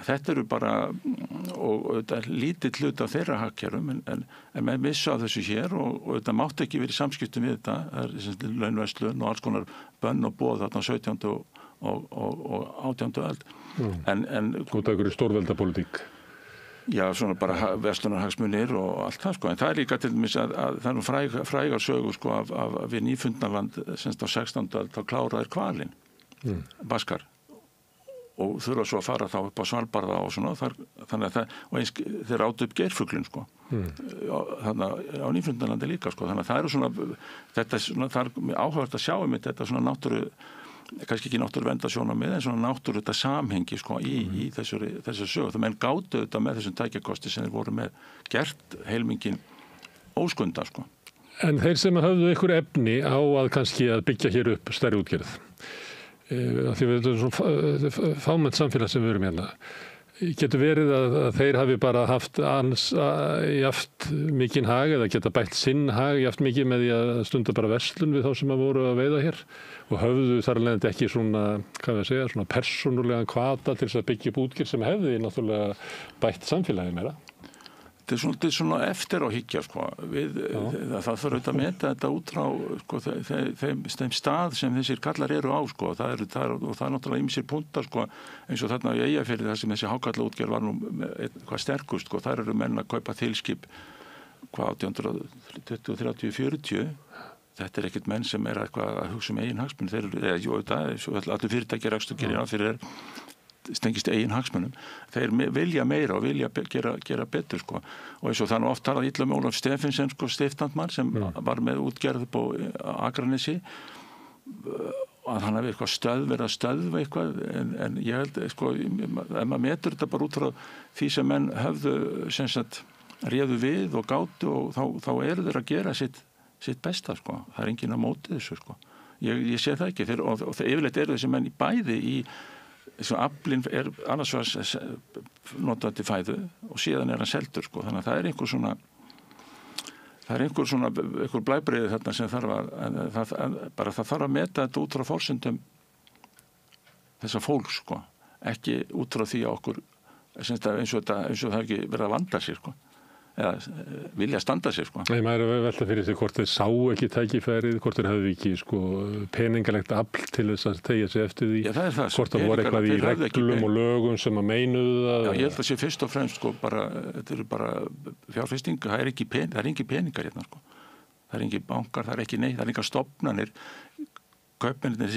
Þetta eru bara, og þetta lítill hlut af þeirra hagkerfum, en menn missa af þessu hér og þetta mátti ekki verið í samskiptum við þetta, það er launverslun og alls konar bönn og boð þarna á 17. og 18. öld. Út af einhverju stórveldapólitík. Já, svona bara verslunarhagsmunir og allt það, sko. En það er líka til dæmis að það er nú frægar sögur, sko, af við Nýfundnaland, semst á 16. öld, þá kláraðir hvalinn, Baskar. Og þurfa svo að fara þá upp á Svalbarða og svona, þannig að og eins þeir áttu upp geirfuglinn, sko. Þannig á Nýfundnalandi líka, sko. Þannig að það eru svona, það er áhugavert að sjá þetta svona náttúru, kannski ekki náttúruverndarsjónarmið en svona náttúru þetta samhengi sko í þessu sögu. Það menn gátu þetta með þessum tækjakosti sem þeir voru með gert heilmingin óskunda sko. En þeir sem höfðu ykkur efni á að kannski að byggja hér upp stærri útgerð, því við erum svona fámennt samfélag sem við erum hérna, getur verið að þeir hafi bara haft jaft mikinn hag eða geta bætt sinn hag jaft mikið með því að stunda bara verslun við þá sem að voru að veiða hér og höfðu þar alveg ekki svona, hvað við að segja, svona persónulegan hvata til þess að byggja upp útgerð sem hefði náttúrulega bætt samfélagið meira. Þetta er svona eftir á hyggja sko. Það þarf auðvitað að meta þetta út frá sko, þeim stað sem þessir kallar eru á sko. Það er náttúrulega ýmsir puntar sko, eins og þarna í Eyjafirði þar sem þessi hákallaútgerð var nú hvað sterkust sko. Þar eru menn að kaupa þilskip hvað 1820, 30, 40. Þetta er ekkert menn sem er eitthvað að hugsa eigin hagsmunum. Þeir eru allir fyrirtækir rekstur gerir fyrir stengist eigin hagsmunum. Þeir vilja meira og vilja gera betur sko. Og eins og það oft talað illa með Ólaf Stephensen sko, stiftandmann sem var með útgerð på Akranesi að hann hefði eitthvað verið að stöðva eitthvað en ég held sko, ef maður metur þetta bara út frá því sem menn höfðu sem sagt réðu við og gátu og þá eru þeir að gera sitt besta sko. Það er enginn að móti þessu sko. Ég sé það ekki og yfirleitt eru þessi menn bæði í þessu aflinn er annars vegar notað til fæðu og síðan er hann seldur sko. Þannig að það er einhver blæbrigði þarna sem það þarf að meta þetta út frá forsendum þessa fólks sko. Ekki út frá því að okkur eins og það hef ekki verið að vanda sér sko. Eða vilja standa sér sko. Nei, maður er að velta fyrir sig hvort þeir sá ekki tækifærið, hvort þeir hafðu ekki sko peningalegt afl til þess að tegja sig eftir því. Já, það er það. Hvort það voru eitthvað í reglum og lögum sem að meinuðu það. Já, ég held að sé fyrst og fremst sko bara, þetta eru bara fjárfesting, það er engin peningar hérna sko. Það er engin bankar, það er ekki neitt, það er engar stofnanir. Kaupmennir,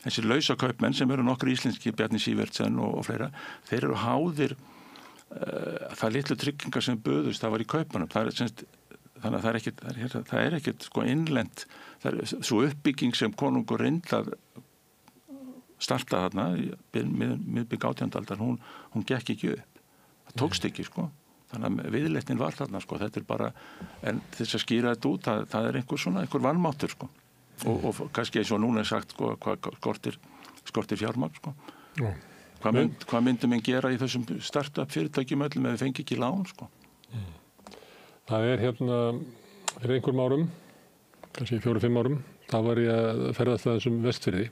þessir lausa kaupmenn sem eru nokkru íslenski, Bjarni Sívertsen og fleira, þeir eru háðir það litlu tryggingar sem böðust það var í kaupunum þannig að það er ekkert sko innlent svo uppbygging sem konungur reyndar starta þarna miðbygg 18. aldar hún gekk ekki upp það tókst ekki sko þannig að viðleitnin var þarna sko þetta er bara en þess að skýra þetta út það er einhver vanmáttur sko og kannski eins og núna er sagt sko hvað skortir fjármagn sko Hvað myndum en gera í þessum startup fyrirtækjum öllum ef við fengi ekki lán sko? Það er hérna fyrir einhverjum árum, kannski 4-5 árum, þá var ég að ferðast að þessum Vestfirði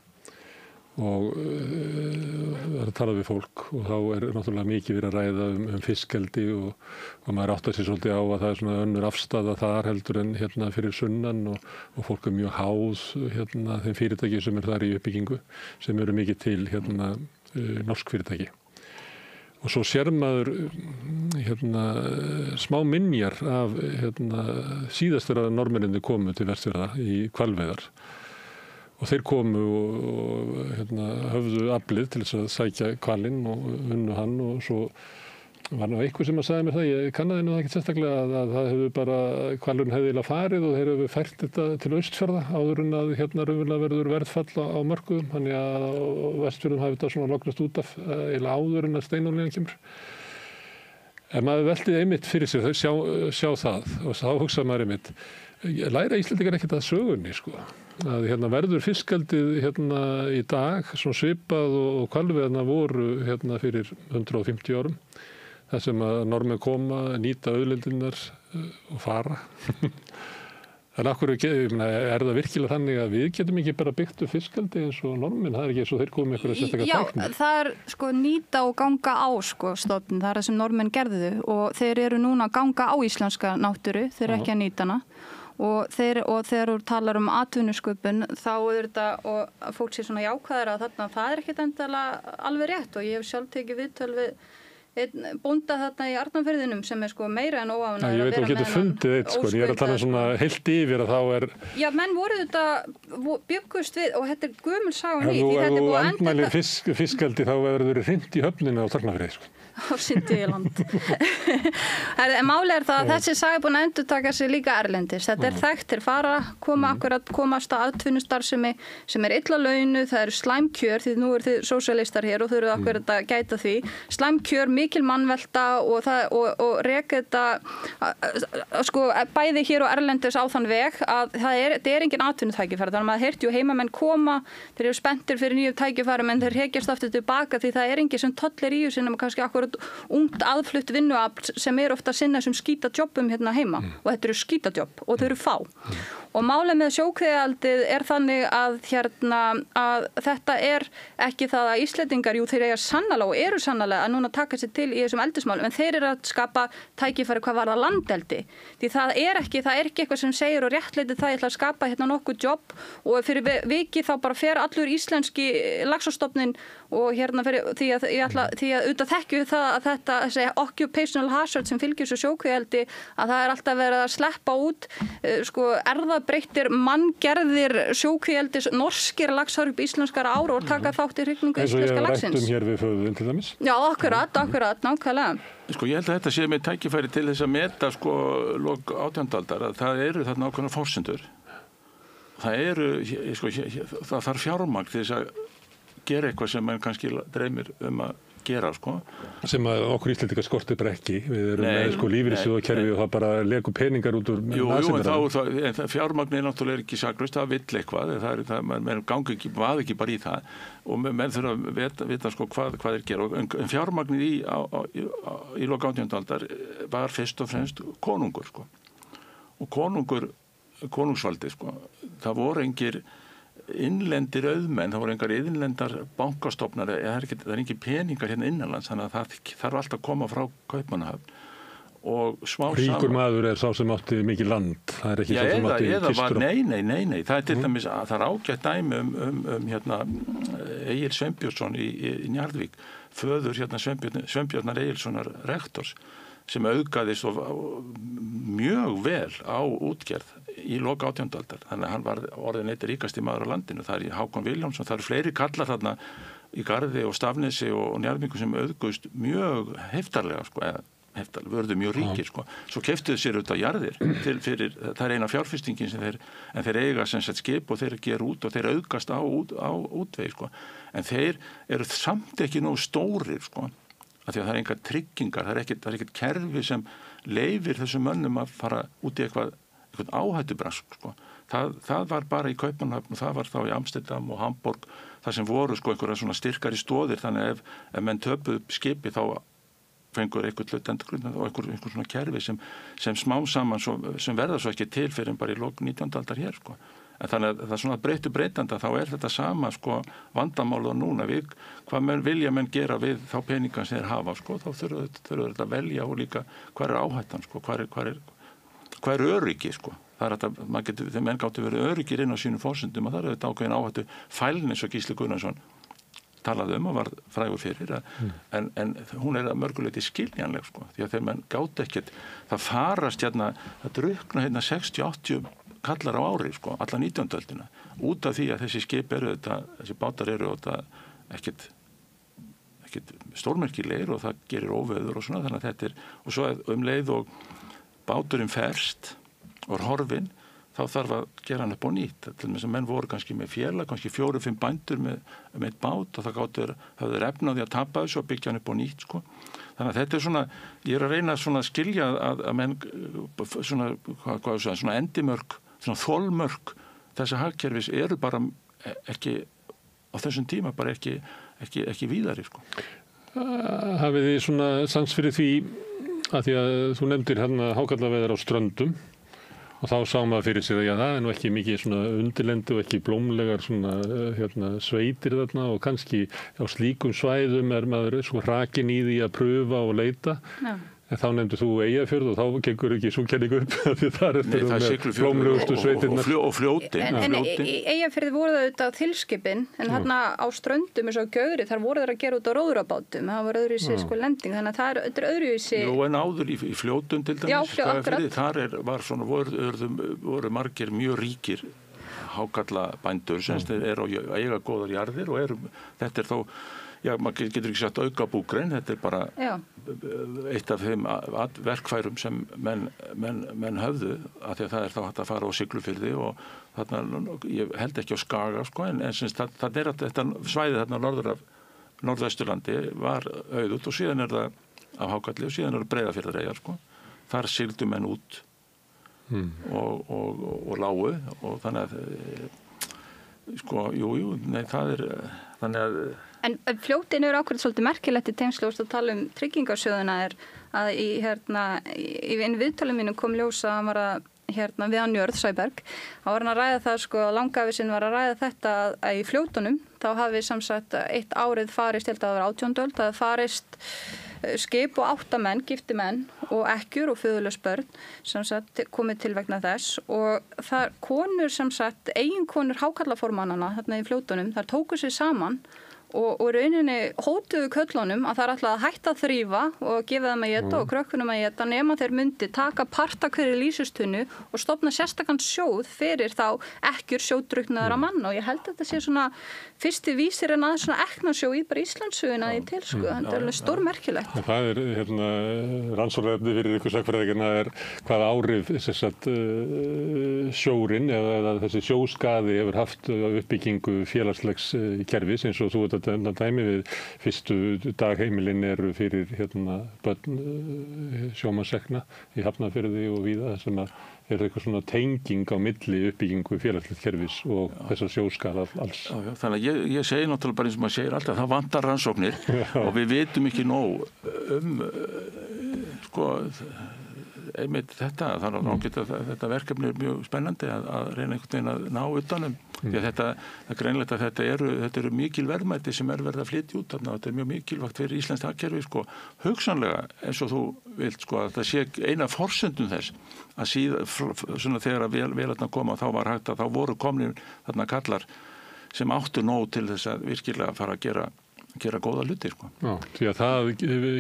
og það er að tala við fólk og þá er náttúrulega mikið verið að ræða um fiskeldi og maður áttar sér svolítið á að það er svona önnur afstaða þar heldur en hérna fyrir sunnan og fólk er mjög háð hérna þeim fyrirtæki sem er þar í uppbyggingu sem eru mikið til hérna norsk fyrirtæki og svo sér maður hérna smá minjar af hérna síðast þegar norðmennirnir komu til Vestfjarða í hvalveiðar og þeir komu og höfðu aflið til þess að sækja hvalinn og unnu hann og svo var nú eitthvað sem að sagði mér það, ég kannaði nú það ekki sérstaklega að það hefur bara, hvalurinn hefði eiginlega farið og þeir hefur fært þetta til Austfjarða áður en að raunverulega verður verðfall á mörkuðum, þannig að á Vestfjörðum hafi þetta svona lognast út af eiginlega áður en að steinolían kemur. En maður veltið einmitt fyrir sig, þau sjá það og þá hugsaði maður einmitt, læra Íslendingar ekkert að sögunni, sko. Að verður fiskaldið í dag, svona svipað og hvalveiðarnar voru fyrir 150 árum. Það sem að Norðmenn koma, nýta auðlindirnar og fara. En af hverju er það virkilega þannig að við getum ekki bara byggt upp fiskeldi eins og Norðmenn, það er ekki eins og þeir komið einhverja sérstaklega tækni. Já, það er nýta og ganga á stofn, það er það sem Norðmenn gerðu og þeir eru núna að ganga á íslenska náttúru, þeir eru ekki að nýta hana. Og þegar þú talar atvinnusköpun þá er þetta, og fólk sé svona jákvæðara að þarna, það er ekkert endilega alveg rétt og ég hef sjálf tekið viðtöl við einn bónda þarna í Arnarfirðinum sem er meira en óánægður. Ég veit þú getur fundið eitt, ég er að tala svona heilt yfir að þá er... Já, menn voru þetta byggust við og þetta er gömul saga ný. Ef þú andmælir fiskeldi þá verður þið hringt í höfnina á Tálknafirði, á Sindiland. En máli er það að þessi saga er búin að endurtaka sig líka erlendis. Þetta er þekkt, þeir fara, komast að atvinnustarfsemi sem er illa launu, það eru slæmkjör, því nú eru þið sósíalistar hér og þau eru akkurat að gæta því. Slæmkjör, mikil mannvelta og reka þetta bæði hér og erlendis á þann veg að þetta er engin atvinnutækifæri. Þannig að maður heyrti heimamenn koma, þeir eru spenntir fyrir nýjum tækifærum en þeir hekjast aftur tilbaka því það er engin sem tollir í þessu nema kannski akkurat ungt aðflutt vinnuafl sem er ofta að sinna sem skítajobbum heima og þetta eru skítajobb og þau eru fá. Og málið með sjókvíaeldið er þannig að þetta er ekki það að Íslendingar, þeir eiga sannarlega og eru sannarlega að núna taka sér til í þessum eldismálum, en þeir eru að skapa tækifæri hvað varðar landeldi. Því það er ekki eitthvað sem segir og réttleiti það ég ætla að skapa nokkuð jobb og fyrir viki þá bara fer allur íslenski laxastofnin og því að auðvitað þekkju það að þessi occupational hazard sem fylgir svo sjókvíaeldi að það er alltaf verið að sleppa út erfðabreyttir manngerðir sjókvíaeldis norskir laxar upp íslenskara ár og taka þátt í hrygningu íslenska laxins. Eins og ég hef rætt hér við föðuðinn til dæmis. Já, akkurat, nákvæmlega. Ég held að þetta sé með tækifæri til þess að meta lok 18. aldar að það eru þarna ákveðnar forsendur. Það þarf fjármagn til þess að gera eitthvað sem mann kannski dreymir að gera, Sem að okkur Íslendingar skortir bara ekki. Við erum með lífeyrissjóðakerfi og það bara legur peningar út úr en fjármagn er náttúrulega ekki saklaust, það vill eitthvað, menn gangi ekki, vaði ekki bara í það og menn þurfa að vita hvað er gera. En fjármagnið í lok 18. aldar var fyrst og fremst konungur, Og konungsvaldið, það voru engir innlendir auðmenn, það voru engar innlendar bankastofnar, það er engin peningar innanlands, þannig að það þarf alltaf að koma frá Kaupmannahöfn og Ríkur maður er sá sem átti mikið land, það er ekki sá sem átti kistur. Nei, það er til dæmis, það er ágætt dæmi Egil Sveinbjörnsson í Njarðvík, föður Sveinbjörnar Egilssonar rektors, sem auðgaðist mjög vel á útgerð í lok 18. aldar. Þannig að hann var orðinn einn ríkasti maður á landinu. Það er Hákon Vilhjálmsson, það eru fleiri kallar þarna í Garði og Stafnesi og Njarðvíkum sem auðgust mjög heftarlega, vörðu mjög ríkir. Svo keyptuðu sér auðvitað jarðir það er eina fjárfestingin en þeir eiga sem sagt skip og þeir gera út og þeir auðgast á útvegi. En þeir eru samt ekki nógu stórir, af því að það er engar tryggingar, það er ekkert kerfi sem leyfir þessum mönnum að fara út í eitthvað áhættubrask. Það var bara í Kaupmannahöfn og það var þá í Amsterdam og Hamborg, það sem voru einhverja svona styrkari stóðir, þannig ef menn töpuðu skipi þá fengur eitthvað hlutendurgrunn og einhver svona kerfi sem smám saman sem verða svo ekki til fyrir bara í lok 19. aldar hér. En þannig að það er svona breytanda, þá er þetta sama vandamála núna við hvað vilja menn gera við þá peningar sem þeir hafa, þá þurfa þetta að velja og líka hvað er áhættan, hvað er öryggi, það er þetta, þegar menn gátu verið öryggir inn á sínum forsendum og það er þetta ákveðin áhættu fælin eins og Gísli Gunnarsson talaði og var frægur fyrir en hún er að mörguleiti skiljanleg því að þegar menn gátu ekkert það farast það drukna 60-80 kallar á ári, sko, alla 19. öldina, út af því að þessi skip eru þetta, þessi bátar eru þetta ekkert stórmerkilegir og það gerir óveður og svona, þannig að þetta og svo leið og báturinn ferst og horfinn, þá þarf að gera hann upp á nýtt. Til þess að menn voru kannski með félag, kannski 4-5 bændur með eitt bát og það höfðu efna á því að tapa þessu og byggja hann upp á nýtt, sko. Þannig að þetta svona, ég að reyna svona að skilja að menn svona, svona endimörk, svona þolmörk þessa hagkerfis eru bara ekki á þessum tíma, bara ekki víðari, sko. Hafið þið svona sans fyrir því að því að þú nefndir hérna hákarlaveðar á Ströndum og þá sá maður fyrir sig að það nú ekki mikið svona undirlendi og ekki blómlegar svona sveitir þarna og kannski á slíkum svæðum maður svo hrakinn í því að pröfa og leita. Já. En þá nefndir þú Eyjafjörð og þá gengur ekki sú kenning upp því þar eftir blómlegustu sveitirnar. Og fljótin. En í Eyjafjörði voru það auðvitað á tilskipin, en þarna á Ströndum eins og Gjögri, þar voru þeir að gera út á róðrabátum. Það var öðruvísi sko lending, þannig að það er öðruvísi. Jú, en áður í fljótum til dæmis. Já, þar voru margir mjög ríkir hákarlabændur sem eru að eiga góðar jarðir og þetta er þó já, maður getur ekki sagt aukabúgrein, þetta er bara eitt af þeim verkfærum sem menn höfðu, af því að það er þá hægt að fara á Siglufirði og þarna, ég held ekki á Skaga, sko, en það er að þetta svæðið þarna norðvesturlandi var auðut og síðan er það af hákarli og síðan er það Breiðafjarðareyjar, sko. Þar sigldu menn út og lágu og þannig að sko, nei, það er þannig að En fljótin eru ákveðið svolítið merkilegt í tengslu að tala tryggingarsjóðuna að í viðtalum mínu kom ljós að hann var að við hann Jörð Sæberg, þá var hann að ræða það sko, langafi sinn var að ræða þetta að í fljótunum, þá hafi samsagt eitt árið farist, held að það var 18. öld, það farist skip og 8 menn, gifti menn og ekkjur og föðurlaus börn sem sagt komið til vegna þess og það konur sem sagt eiginkonur hákarlaformannana þarna í fljótunum, þar tóku sig saman og rauninni hótuðu köllunum að það er alltaf að hætta að þrífa og gefa þeim að éta og krökkunum að éta nema þeir myndi taka parta hverju lýsustunnu og stofna sérstakann sjóð fyrir þá ekkjur sjódruknaðara mann og ég held að þetta sé svona fyrsti vísir en að svona ekknarsjó í bara Íslandssöguna í til, sko, þetta er alveg stórmerkilegt. Það er rannsóknarefni fyrir ykkur sakfræðingana er hvað áhrif sjórinn eða þessi sjóskaði hefur haft uppbyggingu félagslegs kerfis eins og þú þetta dæmi við fyrstu dagheimilin eru fyrir börn sjómannssekna í Hafnarfirði og víða sem að er eitthvað svona tenging á milli uppbyggingu félagslegt kerfis og þessar sjóskala alls. Já, þannig að ég segi náttúrulega bara eins og maður segir alltaf, það vantar rannsóknir og við vitum ekki nóg sko einmitt þetta, þannig að þetta verkefni er mjög spennandi að reyna einhvern veginn að ná utanum því að þetta er greinlegt að þetta eru mikil verðmæti sem verið að flytja út þarna og þetta er mjög mikilvægt fyrir íslenskt hagkerfi sko, hugsanlega eins og þú vilt sko að það sé eina forsendum þess að svona þegar að vélarnar koma þá var hægt að þá voru komnir þarna kallar sem áttu nóg til þess að virkilega fara að gera góða hluti, sko. Já, því að það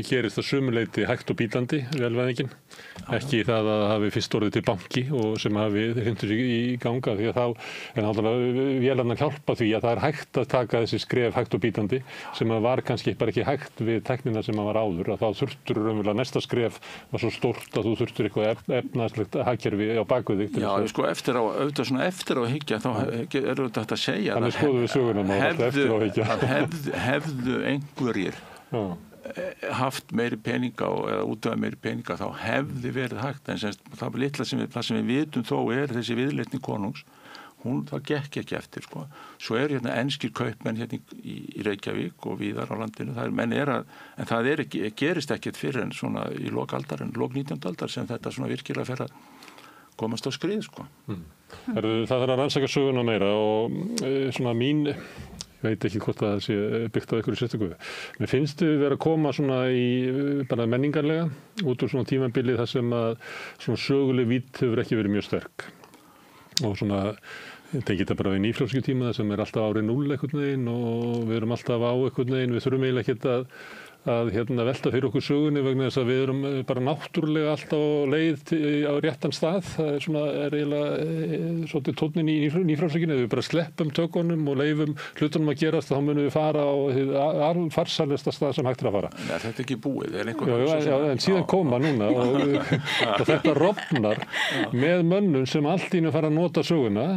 gerist að sumuleyti hægt og bítandi, velvæðingin. Ekki það að hafi fyrst orðið til banki og sem hafi hrindur sig í ganga því að þá er náttúrulega vélarnar hjálpa því að það er hægt að taka þessi skref hægt og bítandi sem að var kannski bara ekki hægt við teknina sem að var áður að þá þurftur raunverulega næsta skref var svo stórt að þú þurftur eitthvað efnahagslegt hagkerfi á bakvið þig. Já, sko eftir á að hyggja þá er þetta að segja þannig skoðum við söguna eftir á að hyggja. Hefðu einhverjir haft meiri peninga eða útöða meiri peninga þá hefði verið hægt en það var litla sem við vitum þó er þessi viðleitni konungs það gekk ekki eftir sko. Svo er enskir kaupmenn í Reykjavík og víðar á landinu en það gerist ekkert fyrir en svona í lok 19. aldar sem þetta svona virkilega fer að komast á skrið sko. Það þarf að rannsaka söguna meira og svona mín ég veit ekki hvort það sé byggt á einhverju sérstöku. Mér finnst við vera að koma svona í bara menningarlega út úr svona tímabilið þar sem að svona söguleg vídd hefur ekki verið mjög sterk. Og svona, ég tengi þetta bara við nýfrjálsku tíma sem er alltaf árið 0 einhvern veginn og við erum alltaf á einhvern veginn, við þurfum eiginlega ekkert að velta fyrir okkur sögunni vegna þess að við erum bara náttúrulega alltaf á leið á réttan stað. Það er eiginlega svolítið tónninn í nýfrjálshyggjunni. Ef við bara sleppum tökunum og leifum hlutunum að gerast, þá munum við fara á farsælasta stað sem hægt að fara. Er þetta ekki búið? Já, en síðan koma núna og þetta rofnar með mönnum sem allt í einu fara að nota söguna.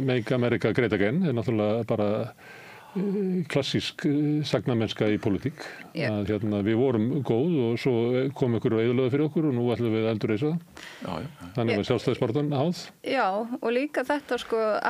Make America Great Again er náttúrulega bara klassísk sagnamennska í pólitík. Að við vorum góð og svo kom ykkur eyðilögðu fyrir okkur og nú ætlum við að endurreisa það. Þannig var sjálfstæðisbaráttan háð. Já, og líka þetta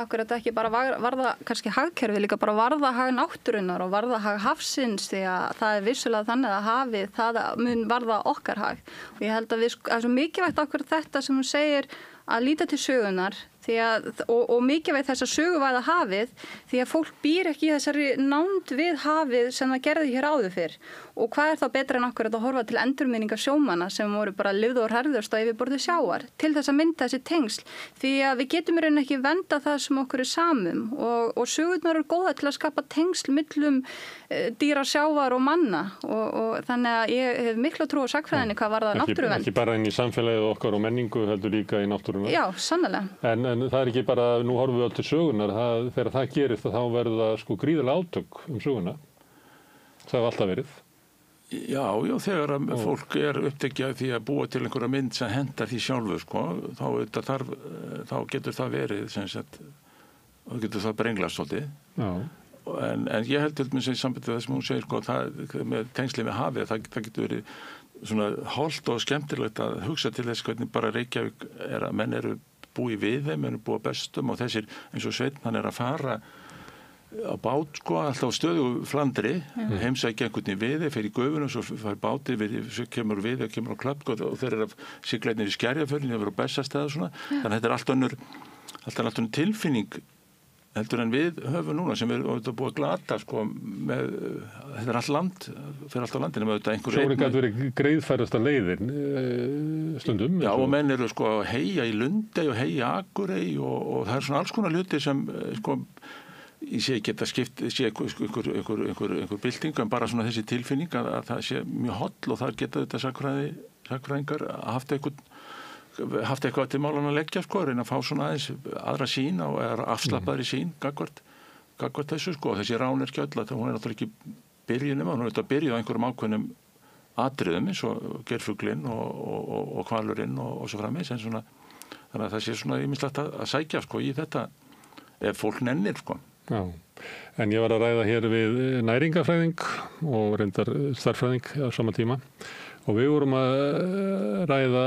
akkurat ekki bara varða kannski hagkerfi, líka bara varða hag náttúrunnar og varða hag hafsins, því að það er vissulega þannig að hafið, það mun varða okkar hag. Og ég held að það er svo mikilvægt akkurat þetta sem hún segir, að líta til sögunar og mikilvægt þess að söguvæða hafið, því að fólk býr ekki í þessari nánd við hafið sem það gerði hér áður fyrr. Og hvað er þá betra en okkur að horfa til endurminningar sjómanna sem voru bara lifðu og hrærðust á yfirborði sjávar til þess að mynda þessi tengsl, því að við getum í rauninni ekki venda það sem okkur er samum og sögurnar eru góða til að skapa tengsl millum dýra, sjávar og manna og þannig að ég hef miklu trú á sagnfræðinni hvað varðar náttúruvernd. Ekki bara inn í samfélagið okkar og menningu, heldur líka í náttúruna. Já, sannlega. En það er ekki bara, nú horfum við til sögunar, þegar það gerist þá verður það gríðarlega átök söguna. Það hefur alltaf verið. Já, þegar að fólk er upptekið því að búa til einhverja mynd sem hendar því sjálfu, þá getur það verið, þá getur það brenglast svolítið. Já. En ég held til dæmis í sambandi það sem hún segir, með tengsli með hafið, það getur verið svona holdt og skemmtilegt að hugsa til þess hvernig bara Reykjavík er að menn eru búið við þeim, menn eru búið bestum og þessir eins og Sveinn, hann er að fara á bát, alltaf stöðu flandri, heimsækja einhvern veginn við, fer í Gufunum, svo fær bátið svo kemur við og kemur á Klapp og þeir eru að sigla einnig í Skerjafjörðin, þeir eru á Bessastað og svona, þannig að þetta er alltaf önnur tilfinning heldur en við höfum núna sem við erum búið að glata þetta er allt land, fyrir allt á landinu með þetta einhverju. Sjóri gæti verið greiðfærasta leiðin stundum. Já, og menn eru heia í Lundey og heia í Akurey og það er svona alls konar hluti sem ég sé ekki einhver bylting, en bara svona þessi tilfinning að það sé mjög holl og þar geta þetta sagnfræðingar haft eitthvað til málan að leggja, reyna að fá svona aðeins aðra sín og afslappaðri sín gagnvart þessu, þessi ránirkjöll, hún er náttúrulega ekki byrjunum, hún er þetta að byrja á einhverjum ákveðnum atriðum eins og gerfuglinn og hvalurinn og svo framvegis, en svona þannig að það sé svona ýmislegt að sækja í þetta ef fólk nennir. Já, en ég var að ræða hér við næringafræðing og reyndar starffræðing á sama tíma. Og við vorum að ræða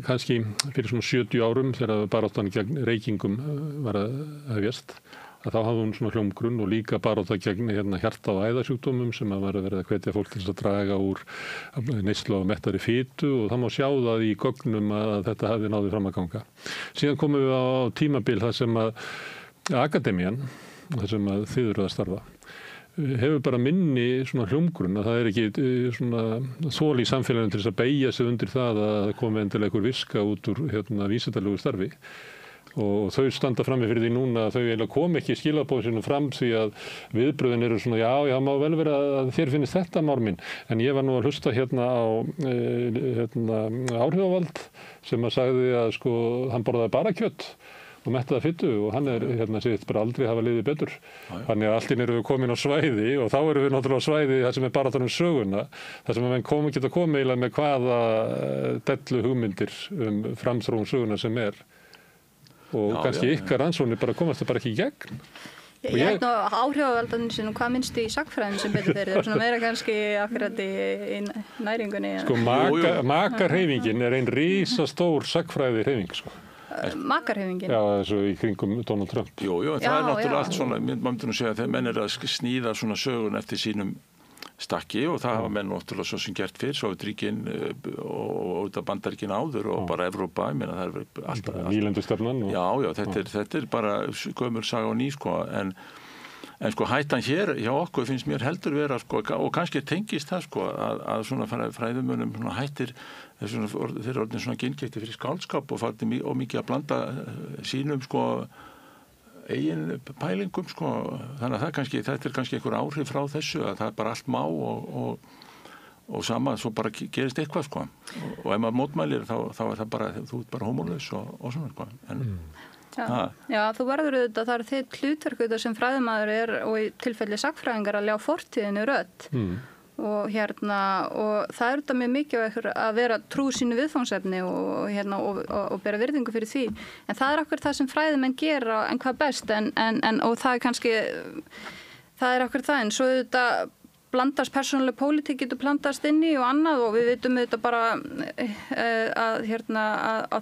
kannski fyrir svona 70 árum þegar baráttan gegn reykingum var að hefjast, að þá hafði hún svona hljómgrunn og líka barátta gegn hjarta- og æðasjúkdómum sem að var að verða að hvetja fólk til að draga úr neyslu á mettari fitu og það má sjá það í gögnum að þetta hafði náði fram að ganga. Síðan komum við á tímabil þar sem að akademían, þar sem að þið eru að starfa, hefur bara minni svona hljómgrunn að það er ekki svona þol í samfélaginu til þess að beygja sig undir það að það komi endilega einhver viska út úr vísindalegu starfi og þau standa frammi fyrir því núna að þau eiginlega kom ekki skilaboð sínum fram því að viðbröðin eru svona já, má vel vera að þér finnist þetta mál minn, en ég var nú að hlusta á áhrifavald sem að sagði að hann borðaði bara kjött og mettaða fitu og hann er segist bara aldrei hafa liðið betur. Þannig að allt í einu erum við komin á svæði og þá erum við náttúrulega á svæði þar sem er baráttan söguna, þar sem að menn geta komið eiginlega með hvaða dellu hugmyndir framþróun söguna sem er. Og kannski ykkar rannsóknir bara komast það bara ekki í gegn. Ég held nú áhrifavaldarnir sinum hvað minnst í sagnfræðin sem betur þeir eru svona meira kannski akkurat í næringunni. Makarhreyfingin er ein risastór sagnfræði hreyfing, Makarhreyfingin? Já, þessu í kringum Donald Trump. Jú, en það er náttúrulega allt svona, maður myndi nú segja að þeir menn eru að sníða svona sögun eftir sínum stakki og það hafa menn náttúrulega svo sem gert fyrr, Sovétríkin og Bandaríkin áður og bara Evrópa, ég meina það er alltaf nýlendustefnan. Já, þetta er bara gömul saga og ný, en hættan hér hjá okkur finnst mér heldur vera og kannski tengist það að svona fræðumönnum svona hættir þeir eru orðin svona ginnkeyptir fyrir skáldskap og farnir og mikið að blanda sínum eigin pælingum sko, þannig að þetta kannski einhver áhrif frá þessu að það bara allt má og sama svo bara gerist eitthvað sko og ef maður mótmælir þá það bara, þú ert bara hómólaus og svona sko Já, þú verður auðvitað, það þitt hlutverk sem fræðimaður og í tilfelli sagnfræðingar að ljá fortíðinu rödd og það auðvitað mjög mikið að vera trú sínu viðfangsefni og bera virðingu fyrir því en það akkur það sem fræðimenn gera en hvað best og það kannski það akkur það en svo auðvitað blandast persónuleg pólitík getur blandast inn í og annað og við vitum þetta bara að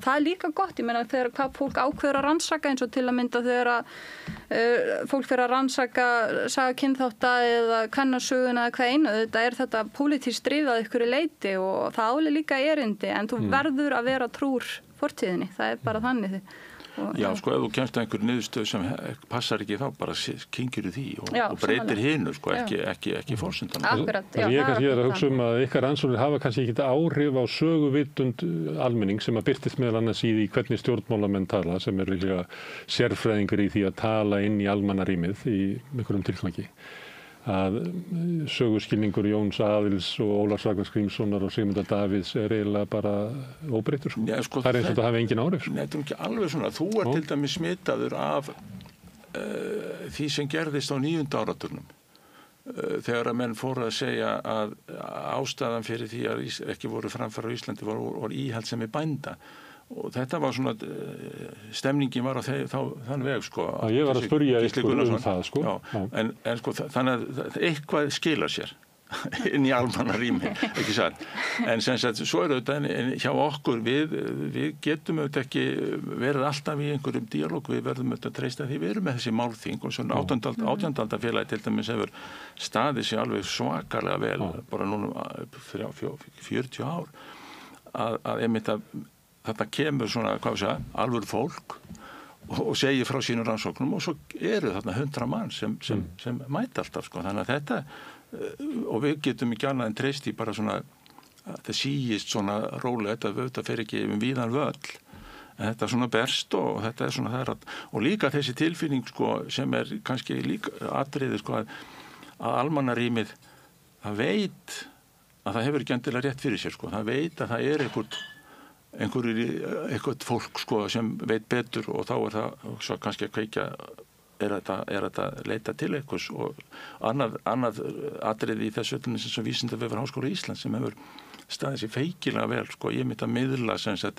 það líka gott, ég meina þegar hvað fólk ákveður að rannsaka eins og til að mynda þegar fólk fyrir að rannsaka saga kynþátta eða kvennasöguna eða hvað einu, þetta pólitískt drifað ykkur í leiti og það áli líka erindi en þú verður að vera trúr fortíðinni, það bara þannig Já, sko, ef þú kemst að einhver niðurstöð sem passar ekki þá bara kyngir því og breytir hinu, sko, ekki forsendana. Akkurat, já. Ég kannski að hugsa að ykkar rannsóknir hafa kannski ekki áhrif á söguvitund almenning sem að birtist meðal annars í því hvernig stjórnmálamenn tala sem eru líka sérfræðingur í því að tala inn í almannarýmið í einhverjum tilgangi. Að söguskilningur Jóns Aðils og Ólafs Ragnars Grímssonar og Sigmundar Davíðs eiginlega bara óbreyttur. Ja, sko, það eins og það hafi engin áhrif. Nei, þetta ekki alveg svona. Þú til dæmis smitaður af því sem gerðist á 9. áratugnum. Þegar að menn fóru að segja að ástæðan fyrir því að ekki voru framfæra á Íslandi var íhaldssemi bænda. Og þetta var svona, stemningin var á þann veg, sko. Ég var að spyrja ykkur það, sko. Já, en sko, þannig að eitthvað skilar sér inn í almannarými, ekki satt. En sem sagt, svo þetta, en hjá okkur, við getum auðvitað ekki verið alltaf í einhverjum dialóg, við verðum auðvitað að treysta því við erum með þessi málþing og svona 18. til dæmis hefur staðið sér alveg svakalega vel, bara núna 40 ár, að einmitt að þetta kemur svona, hvað við segja, alvöru fólk og segir frá sínum rannsóknum og svo eru þarna 100 mann sem mæta alltaf, sko. Þannig að þetta, og við getum ekki annað en treyst í bara svona, þetta síist svona rólega, þetta fer ekki víðan völl, en þetta svona berst og þetta svona það og líka þessi tilfinning, sko, sem kannski líka atriði, sko, að almannarýmið, það veit að það hefur ekki endilega rétt fyrir sér, sko. Það veit að það eitthvað fólk, sko, sem veit betur og þá það svo kannski að kveikja þetta leita til einhvers og annað atriði í þessu öllum sem Vísindavefur Háskóla Íslands sem hefur staðið sér feikilega vel, sko. Ég myndi að miðla sem sagt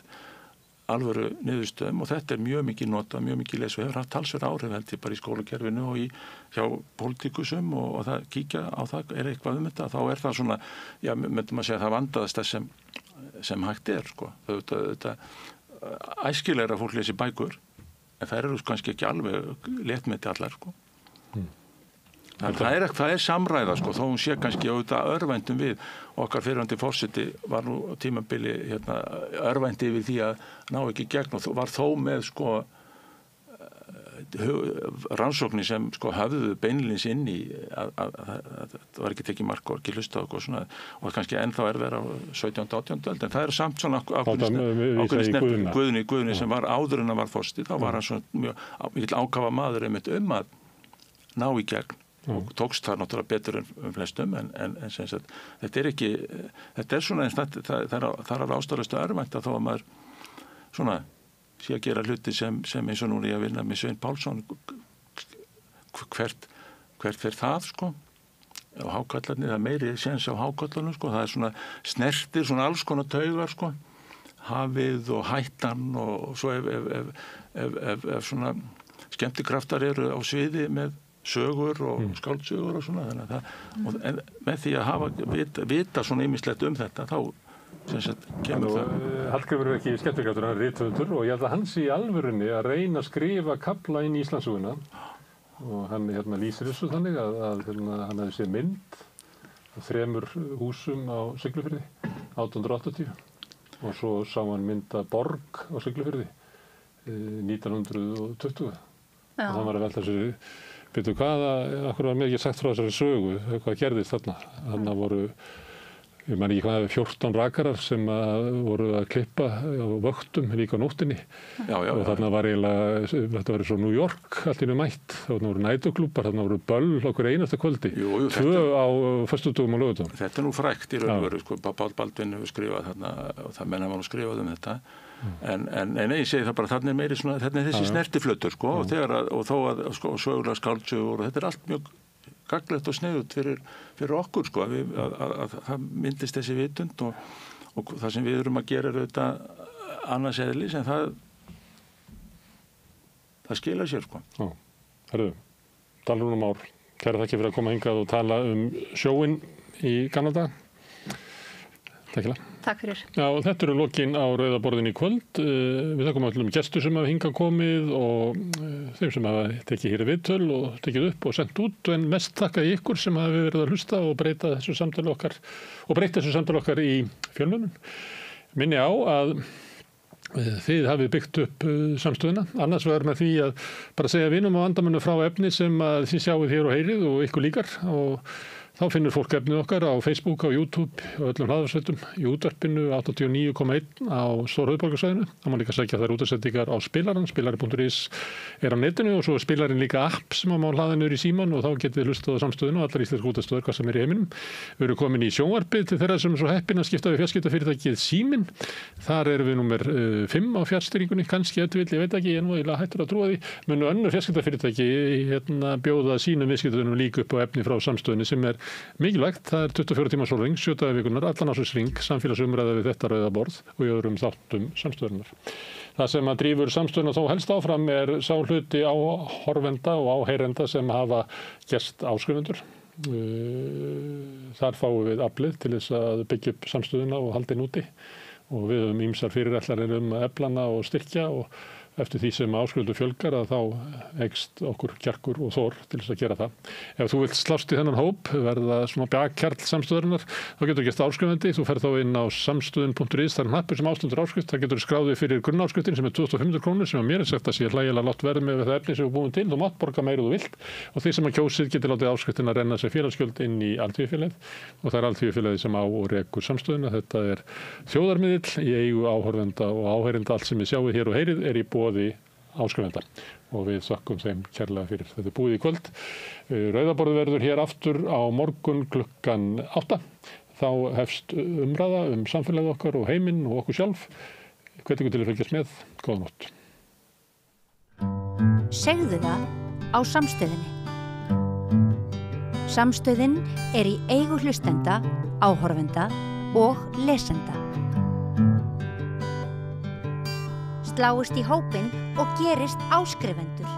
alvöru niðurstöðum og þetta mjög mikið notað, mjög mikið les og hefur haft talsverð áhrif held ég bara í skólakerfinu og hjá pólitíkusum og það kíkja á það, eitthvað þetta, þá það svona, já, myndum að segja það vandaðasta sem hægt sko. Þetta æskilegra fólk lesi bækur en það eru kannski ekki alveg léttmeti allar, sko. Það samræða, sko, þó hún sé kannski auðvitað örvæntum við okkar fyrrverandi forseti var nú tímabili örvænti yfir því að ná ekki gegn og var þó með, sko, rannsóknir sem, sko, höfðuðu beinlínis inn í að það var ekki tekið mark og ekki hlustað og svona og kannski ennþá verið á 17. og 18. öld en það eru samt svona ákveðni Guðni sem var áður en að var forseti þá var hann svona mjög ákafa maður einmitt að ná í gegn og tókst það náttúrulega betur en flestum en sem sagt þetta svona það er ástæðustu örvænt að þá að maður svona sé að gera hluti sem eins og núna ég að vinna með Svein Pálsson hvert fer það, sko og hákallarnir, það meiri séns á hákallarnir, sko, það svona snertir svona alls konar taugar, sko hafið og hættan og svo ef svona skemmtikraftar eru á sviði með sögur og skáldsögur og svona þannig að en með því að vita svona ýmislegt þetta þá kemur það. Hallgrímur er ekki skemmtikraftur, hann rithöfundur og ég held að hann sé í alvörunni að reyna að skrifa kafla inn í Íslandssöguna og hann lýsir þessu þannig að hann hefði séð mynd af 3 húsum á Siglufirði 1880 og svo sá hann mynd af borg á Siglufirði 1920 og það var að velta sér betur akkur var mér ekki sagt frá þessari sögu hvað gerðist þarna voru ég man ekki hvað, 14 rakarar sem voru að klippa á vöktum líka á nóttinni. Og þarna var eiginlega, þetta var svo New York allt innu mætt. Þarna voru nætuklúbar, þarna voru böll okkur einasta kvöldi. 2 á föstudögum og lögudögum. Þetta nú frægt í raun og veru, sko, Páll Baldvin hefur skrifað þarna, og það menn hann skrifað þetta. En ég segi það bara, þarna meiri svona, þarna þessi snertiflötur, sko, og þó að sko, sögulega skáldsögur, og þetta allt mjög gagnlegt og sneiðut fyrir okkur, sko, að það myndist þessi vitund og það sem við erum að gera auðvitað annars eðlis, en það skilar sér, sko. Já, herru, Dalrún Már, kæra þakki fyrir að koma hingað og tala sjóinn í Kanada. Takk. Takk fyrir. Já, þetta eru lokin á Rauða borðinu í kvöld. Við þakkum öllum gestur sem hafa hingað komið og þeim sem hafa tekið hér viðtöl og tekið upp og sendt út, en mest þakka ykkur sem hafi verið að hlusta og breyta þessu samtali okkar í fjölmiðlum. Minni á að þið hafið byggt upp samstöðuna, annars vegar með því að bara segja vinum og vandamönnum frá efni sem að þið sjáið hér og heyrið og ykkur líkar, og þá finnur fólk efnið okkar á Facebook, á YouTube og öllum hlaðarsveitum, í útvarpinu 89,1 á Stóra höfuðborgarsvæðinu. Það má líka sækja þær útvarpsendingar á spilarann, spilari.is á netinu, og svo er spilarinn líka app sem má hlaða niður í símann, og þá getið þið hlustað á samstöðinu og allar íslenskar útvarpsstöðvar hvað sem í heiminum. Við erum komin í sjónvarpið til þeirra sem er svo heppin að skipta við fjarskiptafyrirtækið Síminn. Þar erum við númer 5 á fjarstýringunni, kannski ef ég veit ekki, ég er nú eiginlega hættur að trúa því. Munu önnur fjarskiptafyrirtæki bjóða sínum viðskiptavinum líka upp á efni frá samstöðinni sem er mikilvægt. Það er 24 tíma sólarhring, 7 daga vikunar, allan ársins hring, samfélagsumræða við þetta Rauða borð og í öðrum þáttum samstöðunar. Það sem að drífur samstöðuna þó helst áfram er sá hluti áhorfenda og áheyrenda sem hafa gerst áskrifendur. Þar fáum við aflið til þess að byggja upp samstöðuna og halda henni úti, og við höfum ýmsar fyrirætlanir að efla hana og styrkja, og eftir því sem áskrifendur fjölgar að þá eykst okkur kjarkur og þor til þess að gera það. Ef þú vilt slást í þennan hóp, verða svona bjakkjarl samstöðurinnar, þá getur þú gert áskrifandi. Þú ferð þá inn á samstöðun.is, það er hnappur sem ástendur áskrift. Það getur skráðið fyrir grunnáskriftin sem er 2.500 krónur, sem mér er sagt að sé hlægilega látt verð með það efni sem við búum til. Þú mátt borga meira þú vilt, og því sem að kjósið getur látið áskriftina renna sér félagsgjöld inn í Alþýðufélagið, og það er Alþýðufélagið sem á og rekur samstöðuna. Þetta er þjóðarmiðill í eigu áhorfenda og áheyrenda. Allt sem við sjáum hér og heyrið er í boði áskrifenda, og við þökkum þeim kærlega fyrir. Þetta er búið í kvöld. Rauða borð verður hér aftur á morgun klukkan 8. Þá hefst umræða samfélagið okkar og heiminn og okkur sjálf. Hvet ykkur til að fylgjast með. Góða nótt. Segðu það á Samstöðinni. Samstöðin er í eigu hlustenda, áhorfenda og lesenda. Sláist í hópinn og gerist áskrifendur.